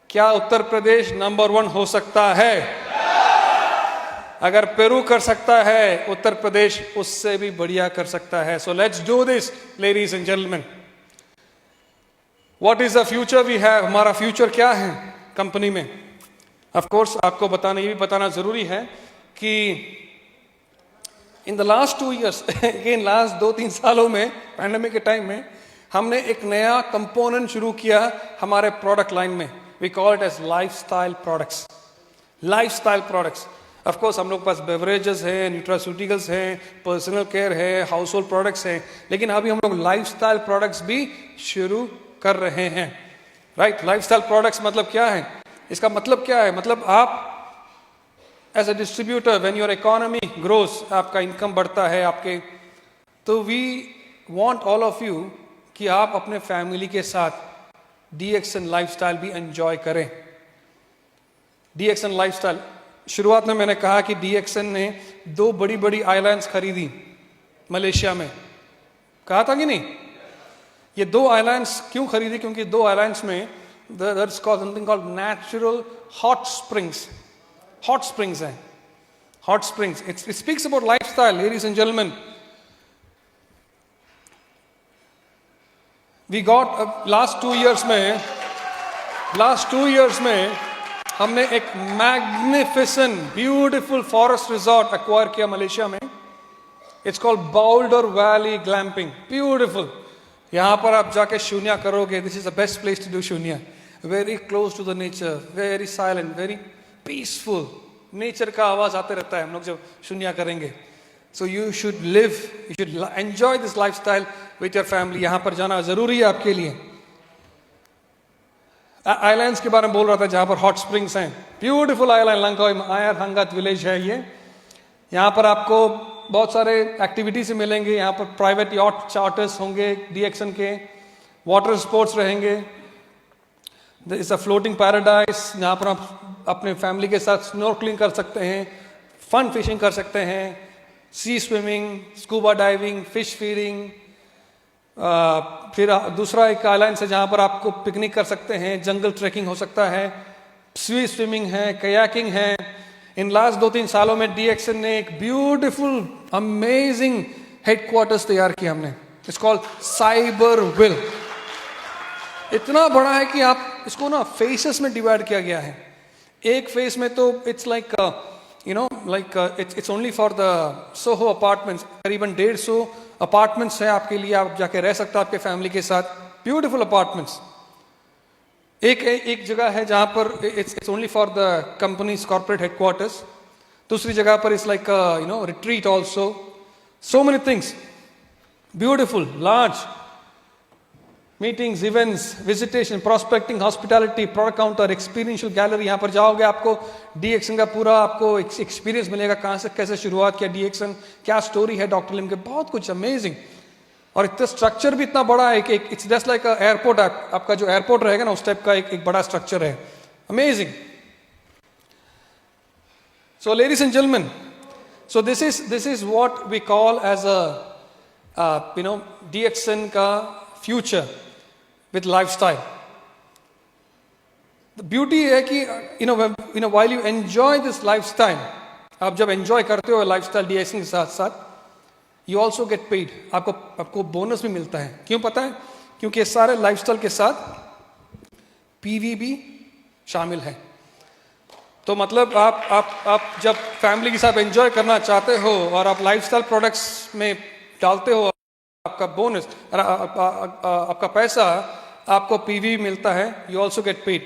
क्या उत्तर प्रदेश नंबर 1 हो सकता है? अगर पेरू कर सकता है, उत्तर प्रदेश उससे भी बढ़िया कर सकता है। So let's do this, ladies and gentleman. What is the future we have? हमारा फ्यूचर क्या है कंपनी में? ऑफ कोर्स आपको बताना, ये भी बताना जरूरी है कि इन the last 2 years, again last 2-3 सालों में, पैंडेमिक के टाइम में, हमने एक नया कंपोनेंट शुरू किया हमारे प्रोडक्ट लाइन में। We call it as lifestyle products. Lifestyle products, of course हम लोग के पास बेवरेजेस है, न्यूट्रास्यूटिकल्स है, पर्सनल केयर है, हाउस होल्ड प्रोडक्ट्स हैं, लेकिन अभी हम लोग लाइफस्टाइल प्रोडक्ट्स भी शुरू कर रहे हैं। राइट? लाइफस्टाइल प्रोडक्ट्स मतलब क्या है? इसका मतलब क्या है? मतलब आप as a distributor, when your economy grows, आपका इनकम बढ़ता है आपके, तो we want all of you कि आप अपने फैमिली के साथ डीएक्सन लाइफस्टाइल भी एंजॉय करें। डीएक्सन लाइफस्टाइल, शुरुआत में मैंने कहा कि डीएक्सन ने 2 बड़ी बड़ी आइलैंड्स खरीदी मलेशिया में, कहा था कि नहीं? ये 2 आइलैंड्स क्यों खरीदी? क्योंकि 2 आइलैंड्स में there's called something called natural hot springs. Hot springs हैं, hot springs. It speaks about lifestyle, ladies and gentlemen. We got last 2 years में हमने एक magnificent beautiful forest resort acquire किया मलेशिया में। It's called Boulder Valley glamping. Beautiful. यहाँ पर आप जाके शून्य करोगे। This is the best place to do शून्य। Very close to the nature, very silent, very peaceful. Nature का आवाज आते रहता है हम लोग जब शून्य करेंगे। So you should live, you should enjoy this lifestyle with your family. यहाँ पर जाना जरूरी है आपके लिए। आइलैंड्स के बारे में बोल रहा था जहां पर हॉट स्प्रिंग्स हैं। ब्यूटीफुल आइलैंड लंकावी आयर हंगत विलेज है ये। यहाँ पर आपको बहुत सारे एक्टिविटीज मिलेंगे। यहाँ पर प्राइवेट यॉट चार्टर्स होंगे डीएक्सन के, वाटर स्पोर्ट्स रहेंगे। इट्स अ फ्लोटिंग पैराडाइज जहाँ पर आप अपने फैमिली के साथ स्नॉर्कलिंग कर सकते हैं, फन फिशिंग कर सकते हैं, sea swimming, scuba diving, fish feeding. फिर दूसरा एक आइलैंड है जहां पर आपको पिकनिक कर सकते हैं, जंगल ट्रैकिंग हो सकता है, सी स्विमिंग है, कयाकिंग है। इन लास्ट 2-3 सालों में डीएक्सन ने एक ब्यूटीफुल अमेजिंग हेडक्वार्टर्स तैयार किया हमने। It's called cyber will. इतना बड़ा है कि आप इसको ना फेसेस में डिवाइड किया गया है। एक फेस में तो it's like it's only for the Soho apartments। करीबन 150 अपार्टमेंट्स हैं आपके लिए, आप जाके रह सकते हैं आपके फैमिली के साथ। Beautiful apartments. एक जगह है जहां पर it's only for the company's corporate headquarters। दूसरी जगह पर it's like retreat also। So many things। Beautiful, large meetings, events, visitation, prospecting, hospitality, product counter, experiential gallery. यहाँ पर जाओगे आपको डीएक्सन का पूरा आपको एक्सपीरियंस मिलेगा। कहाँ से कैसे शुरुआत किया डीएक्सन, क्या स्टोरी है डॉक्टर लिम के, बहुत कुछ अमेजिंग। और इतना स्ट्रक्चर भी इतना बड़ा है कि इट्स जस्ट लाइक एयरपोर्ट, आपका जो एयरपोर्ट रहेगा ना उस टाइप का एक बड़ा स्ट्रक्चर है. Amazing. So ladies and gentlemen, so this is what we call as a DXN का future with lifestyle. The beauty है कि while you enjoy this lifestyle, आप जब enjoy करते हो lifestyle DXN के साथ साथ, you also get paid. आपको बोनस भी मिलता है. क्यों पता है? क्योंकि ये सारे लाइफस्टाइल के साथ पीवी भी शामिल है. तो मतलब आप जब फैमिली के साथ एंजॉय करना चाहते हो और आप लाइफस्टाइल प्रोडक्ट्स में डालते हो आपका बोनस, आपका पैसा आपको पीवी मिलता है, यू ऑल्सो गेट पेड.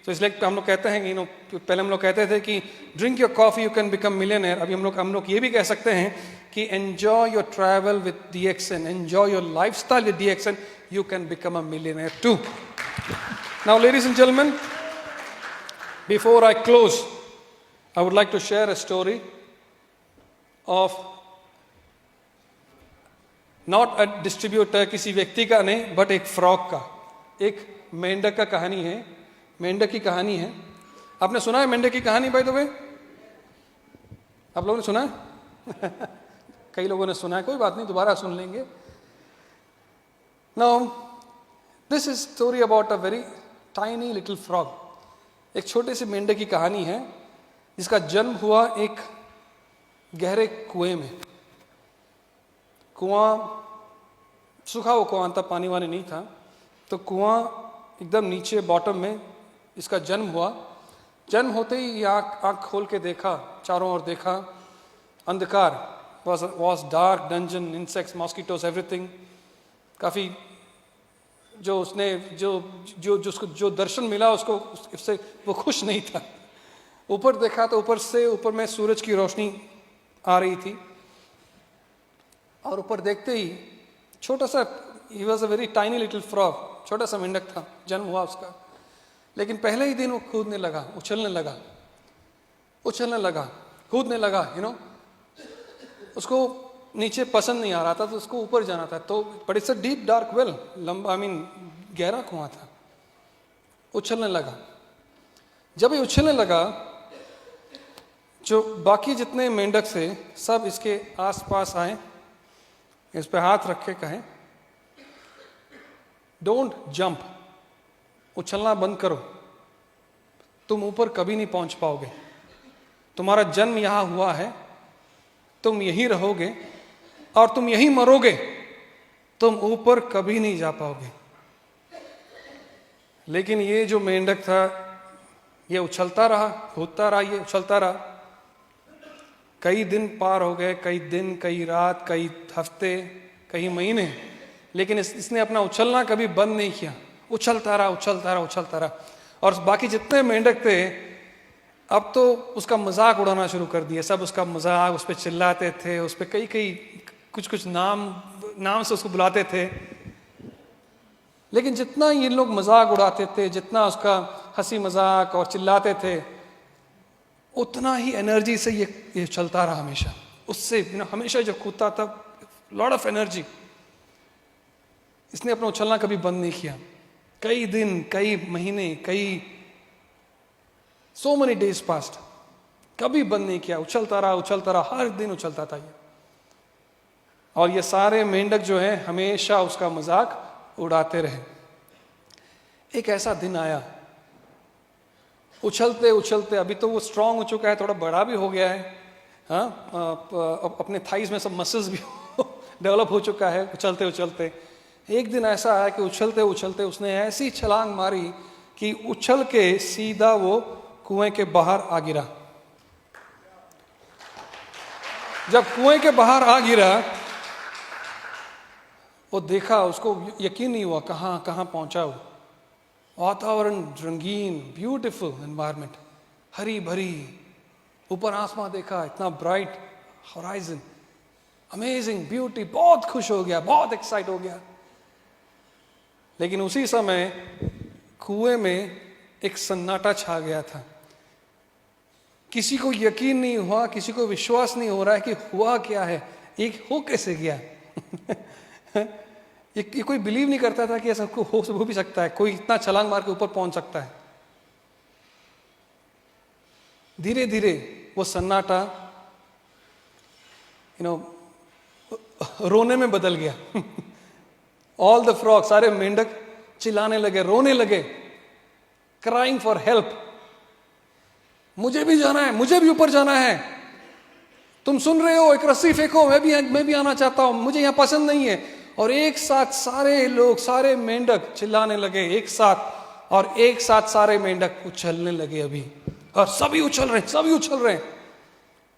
तो इसलिए हम लोग कहते हैं कि पहले हम लोग कहते थे कि drink your coffee you can become millionaire. अभी हम लोग ये भी कह सकते हैं कि enjoy your travel with DXN, enjoy your lifestyle with DXN, you can become a millionaire too. Now ladies and gentleman, before I close, I would like to share a story of not a distributor, किसी व्यक्ति का नहीं, but एक frog का, एक मेंढक का कहानी है. मेंढक की कहानी है. आपने सुना है मेंढक की कहानी बाय द वे? आप लोगों ने सुना है? कई लोगों ने सुना है, कोई बात नहीं, दोबारा सुन लेंगे. Now, this is story about a very tiny little frog. एक छोटे से मेंढक की कहानी है जिसका जन्म हुआ एक गहरे कुएं में. कुआं सूखा हुआ कुआं था, पानी वानी नहीं था, तो कुआं एकदम नीचे बॉटम में इसका जन्म हुआ. जन्म होते ही आँख खोल के देखा, चारों ओर देखा, अंधकार, was dark, dungeon, insects, mosquitoes, everything. काफ़ी जो उसने जो दर्शन मिला उसको उससे वो खुश नहीं था. ऊपर देखा तो ऊपर में सूरज की रोशनी आ रही थी, और ऊपर देखते ही छोटा सा, he was a very tiny little frog, छोटा सा मेंढक था, जन्म हुआ उसका. लेकिन पहले ही दिन वो कूदने लगा, उछलने लगा, कूदने लगा. उसको नीचे पसंद नहीं आ रहा था, तो उसको ऊपर जाना था. तो but it's a deep dark well, लंबा, गहरा कुआं था. उछलने लगा. जब ये उछलने लगा, जो बाकी जितने मेंढक थे सब इसके आसपास आए, इस पे हाथ रख के कहें, डोंट जंप, उछलना बंद करो, तुम ऊपर कभी नहीं पहुंच पाओगे. तुम्हारा जन्म यहां हुआ है, तुम यहीं रहोगे और तुम यहीं मरोगे, तुम ऊपर कभी नहीं जा पाओगे. लेकिन ये जो मेंढक था, ये उछलता रहा, कूदता रहा, ये उछलता रहा. कई दिन पार हो गए, कई दिन, कई रात, कई हफ्ते, कई महीने, लेकिन इसने अपना उछलना कभी बंद नहीं किया. उछलता रहा. और बाकी जितने मेंढक थे अब तो उसका मजाक उड़ाना शुरू कर दिया. सब उसका मजाक, उस पर चिल्लाते थे, उस पर कई कुछ नाम से उसको बुलाते थे. लेकिन जितना ये लोग मजाक उड़ाते थे, जितना उसका हंसी मजाक और चिल्लाते थे, उतना ही एनर्जी से ये चलता रहा हमेशा. उससे हमेशा जो कूदता था, लॉट ऑफ एनर्जी. इसने अपना उछलना कभी बंद नहीं किया. कई दिन, कई महीने, so many days passed, कभी बंद नहीं किया. उछलता रहा, हर दिन उछलता था ये. और ये सारे मेंढक जो हैं हमेशा उसका मजाक उड़ाते रहे. एक ऐसा दिन आया, उछलते, अभी तो वो स्ट्रांग हो चुका है, थोड़ा बड़ा भी हो गया है, अपने थाइज में सब मसल्स भी डेवलप हो चुका है उछलते. एक दिन ऐसा आया कि उछलते उसने ऐसी छलांग मारी कि उछल के सीधा वो कुएं के बाहर आ गिरा. जब कुएं के बाहर आ गिरा, वो देखा, उसको यकीन नहीं हुआ कहाँ पहुंचा वो. वातावरण रंगीन, ब्यूटीफुल एनवायरनमेंट, हरी भरी, ऊपर आसमां देखा, इतना ब्राइट होराइजन, अमेजिंग ब्यूटी. बहुत खुश हो गया, बहुत एक्साइट हो गया. लेकिन उसी समय कुएं में एक सन्नाटा छा गया था. किसी को यकीन नहीं हुआ, किसी को विश्वास नहीं हो रहा है कि हुआ क्या है, एक हो कैसे गया. ये कोई बिलीव नहीं करता था कि ऐसा हो भी सकता है, कोई इतना छलांग मार के ऊपर पहुंच सकता है। धीरे धीरे वो सन्नाटा रोने में बदल गया। ऑल द फ्रॉग, सारे मेंढक चिल्लाने लगे, रोने लगे, क्राइंग फॉर हेल्प। मुझे भी जाना है, मुझे भी ऊपर जाना है, तुम सुन रहे हो, एक रस्सी फेंको, मैं भी आना चाहता हूं, मुझे यहां पसंद नहीं है। और एक साथ सारे लोग, सारे मेंढक चिल्लाने लगे एक साथ, और एक साथ सारे मेंढक उछलने लगे अभी, और सभी उछल रहे, सभी उछल रहे।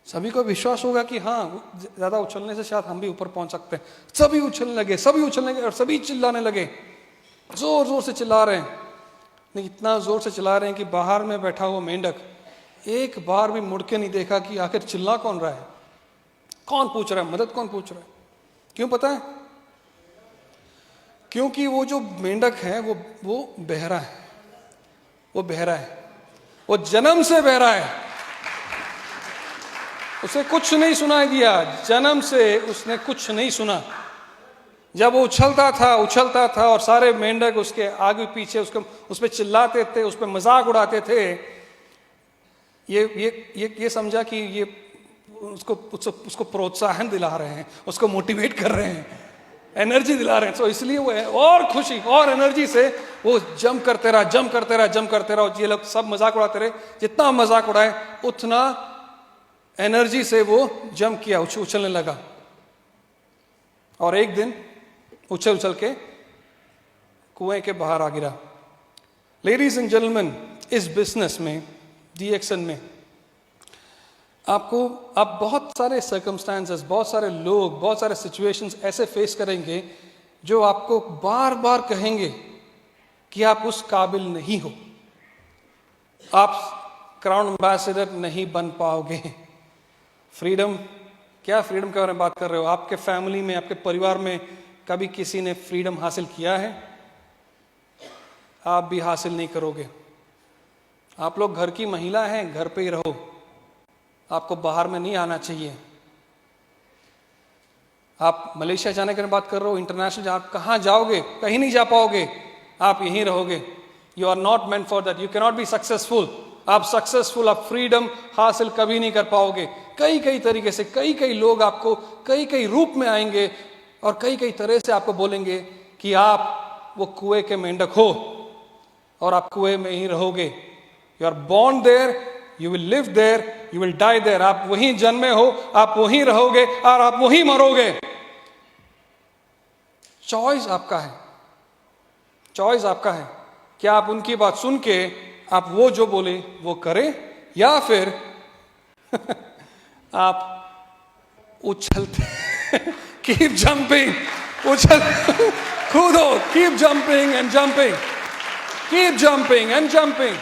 सभी को विश्वास होगा कि हाँ, ज्यादा उछलने से शायद हम भी ऊपर पहुंच सकते हैं। सभी उछलने लगे, सभी उछलने लगे, और सभी चिल्लाने लगे, जोर जोर से चिल्ला रहे हैं। लेकिन इतना जोर से चिल्ला रहे हैं कि बाहर में बैठा हुआ मेंढक एक बार भी मुड़ के नहीं देखा कि आखिर चिल्ला कौन रहा है, कौन पूछ रहा है मदद, कौन पूछ रहा है। क्यों पता है? क्योंकि वो जो मेंढक है वो बहरा है, वो बहरा है, वो जन्म से बहरा है। उसे कुछ नहीं सुनाई दिया, जन्म से उसने कुछ नहीं सुना। जब वो उछलता था और सारे मेंढक उसके आगे पीछे उस पर चिल्लाते थे, उस पर मजाक उड़ाते थे, ये समझा कि ये उसको प्रोत्साहन दिला रहे हैं, उसको मोटिवेट कर रहे हैं, एनर्जी दिला रहे हैं। तो इसलिए वो और खुशी और एनर्जी से वो जंप करते रहा। ये लोग सब मजाक उड़ाते रहे, जितना मजाक उड़ाए उतना एनर्जी से वो जंप किया, उछलने लगा। और एक दिन उछल के कुएं के बाहर आ गिरा। लेडीज एंड जेंटलमैन, इस बिजनेस में, DXN में आप बहुत सारे सर्कमस्टांसेस, बहुत सारे लोग, बहुत सारे सिचुएशंस ऐसे फेस करेंगे जो आपको बार बार कहेंगे कि आप उस काबिल नहीं हो, आप क्राउन एम्बेसडर नहीं बन पाओगे। फ्रीडम, क्या फ्रीडम के बारे में बात कर रहे हो? आपके फैमिली में, आपके परिवार में कभी किसी ने फ्रीडम हासिल किया है? आप भी हासिल नहीं करोगे। आप लोग घर की महिला हैं, घर पे ही रहो, आपको बाहर में नहीं आना चाहिए। आप मलेशिया जाने की बात कर रहे हो, इंटरनेशनल, आप कहाँ जाओगे? कहीं नहीं जा पाओगे, आप यहीं रहोगे। You are not meant for that, you can not be successful. आप सक्सेसफुल, आप फ्रीडम हासिल कभी नहीं कर पाओगे। कई तरीके से कई लोग आपको कई रूप में आएंगे और कई तरह से आपको बोलेंगे कि आप वो कुएं के मेंढक हो और आप कुएं में ही रहोगे। You are born there, you will live there, you will die there. आप वहीं जन्मे हो, आप वहीं रहोगे और आप वहीं मरोगे। चॉइस आपका है, चॉइस आपका है। क्या आप उनकी बात सुन के आप वो जो बोले वो करें, या फिर आप उछलते कीप जंपिंग, कूदो, keep jumping and jumping, keep jumping and jumping.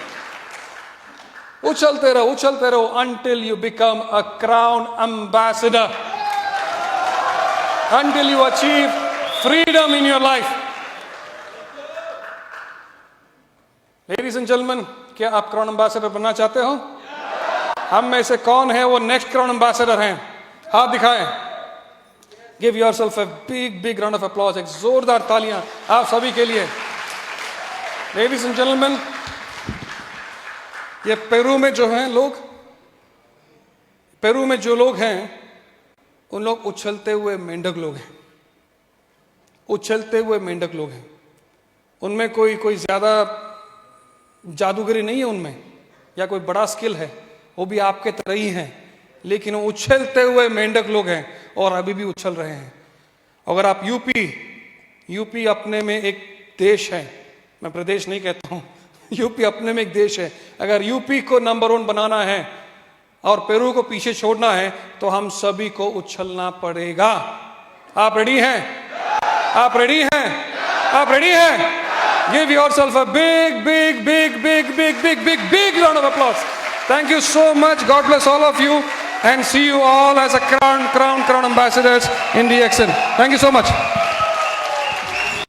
उछलते रहो until you become a crown ambassador, until you achieve freedom in your life. Ladies and gentlemen, क्या आप क्राउन एम्बेसडर बनना चाहते हो? हम में से कौन है वो नेक्स्ट क्राउन एम्बेसडर हैं? हाथ दिखाएं। Give yourself a big round of applause, एक जोरदार तालियां आप सभी के लिए। लेडीज एंड जेंटलमैन, ये पेरू में जो हैं लोग, पेरू में जो लोग हैं उन लोग उछलते हुए मेंढक लोग हैं, उछलते हुए मेंढक लोग हैं। उनमें कोई ज्यादा जादूगरी नहीं है उनमें, या कोई बड़ा स्किल है, वो भी आपके तरह ही हैं, लेकिन वो उछलते हुए मेंढक लोग हैं और अभी भी उछल रहे हैं। अगर आप यूपी अपने में एक देश है, मैं प्रदेश नहीं कहता हूं, यूपी अपने में एक देश है। अगर यूपी को नंबर 1 बनाना है और पेरू को पीछे छोड़ना है तो हम सभी को उछलना पड़ेगा। आप रेडी हैं? आप रेडी हैं? आप रेडी हैं? Give yourself a big round of applause. Thank you so much. God bless all of you and see you all as a crown ambassadors in DXN. Thank you so much.